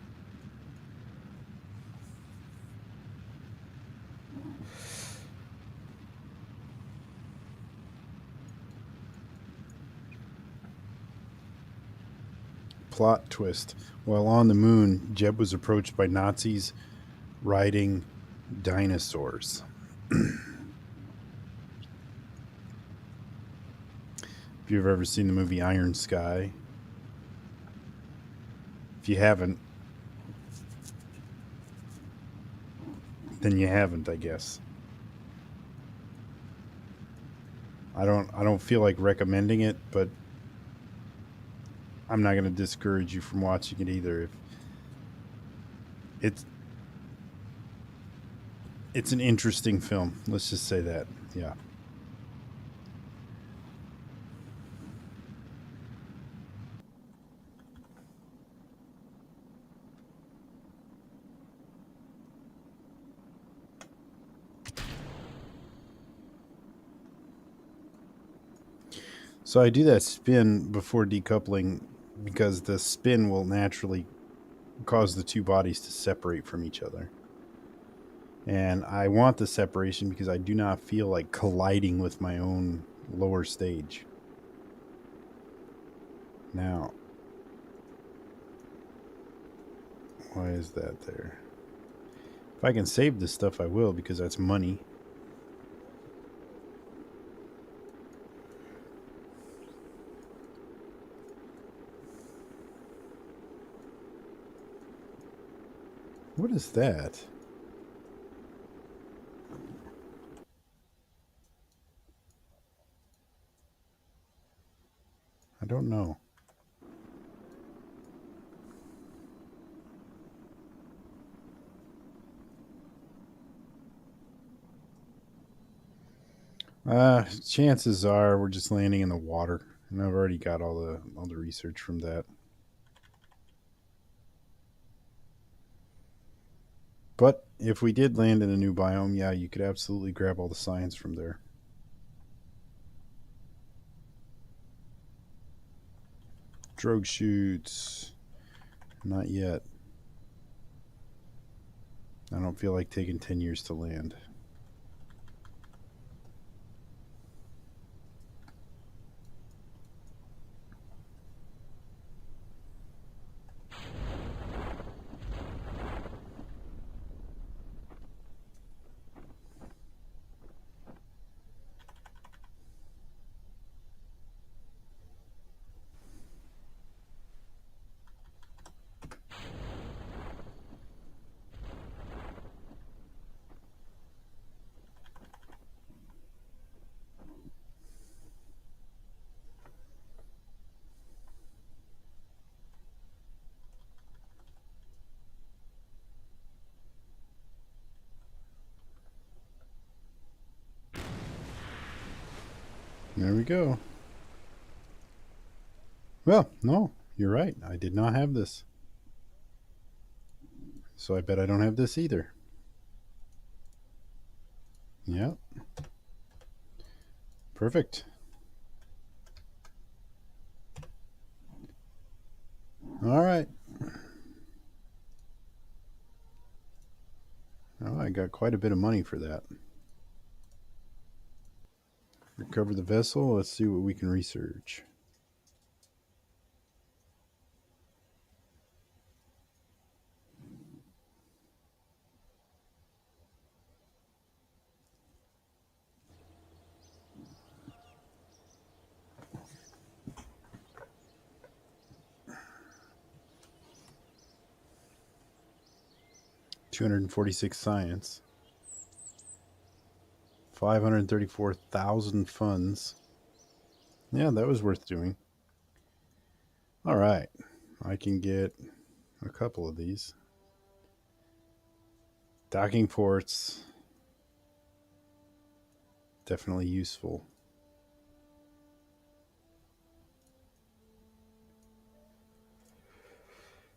Plot twist. While on the moon, Jeb was approached by Nazis riding dinosaurs. If you've ever seen the movie Iron Sky, if you haven't, then you haven't, I guess. I don't feel like recommending it, but I'm not going to discourage you from watching it either. If it's an interesting film, let's just say that. Yeah. So I do that spin before decoupling because the spin will naturally cause the two bodies to separate from each other. And I want the separation because I do not feel like colliding with my own lower stage. Now, why is that there? If I can save this stuff, I will, because that's money. What is that? I don't know. Chances are we're just landing in the water, and I've already got all the research from that. But if we did land in a new biome, yeah, you could absolutely grab all the science from there. Drogue chutes. Not yet. I don't feel like taking 10 years to land. There we go. Well, no, you're right. I did not have this. So I bet I don't have this either. Yeah. Perfect. All right. Oh, I I got quite a bit of money for that. Recover the vessel. Let's see what we can research. $246 science. 534,000 funds. Yeah, that was worth doing. All right. I can get a couple of these. Docking ports. Definitely useful.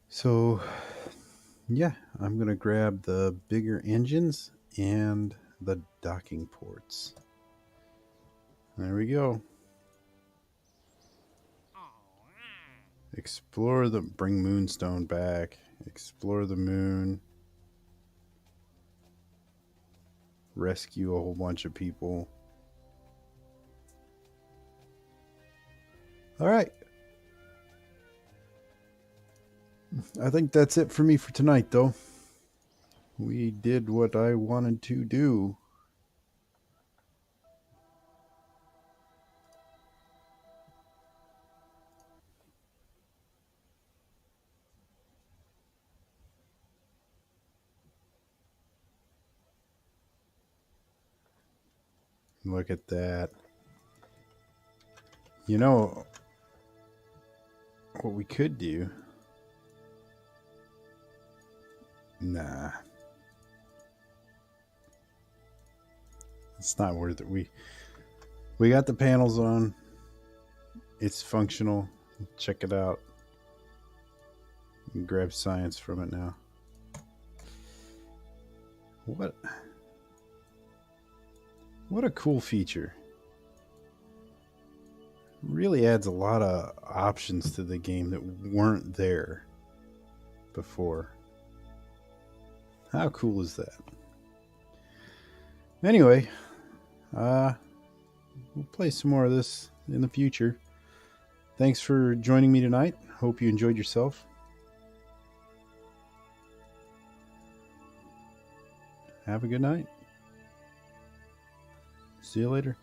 So, yeah, I'm going to grab the bigger engines and the docking ports. There we go. Explore the... Bring Moonstone back. Explore the moon. Rescue a whole bunch of people. All right. I think that's it for me for tonight, though. We did what I wanted to do. Look at that. You know what we could do? Nah. It's not worth it. We got the panels on. It's functional. Check it out. You can grab science from it now. What a cool feature. Really adds a lot of options to the game that weren't there before. How cool is that? Anyway, we'll play some more of this in the future. Thanks for joining me tonight. Hope you enjoyed yourself. Have a good night. See you later.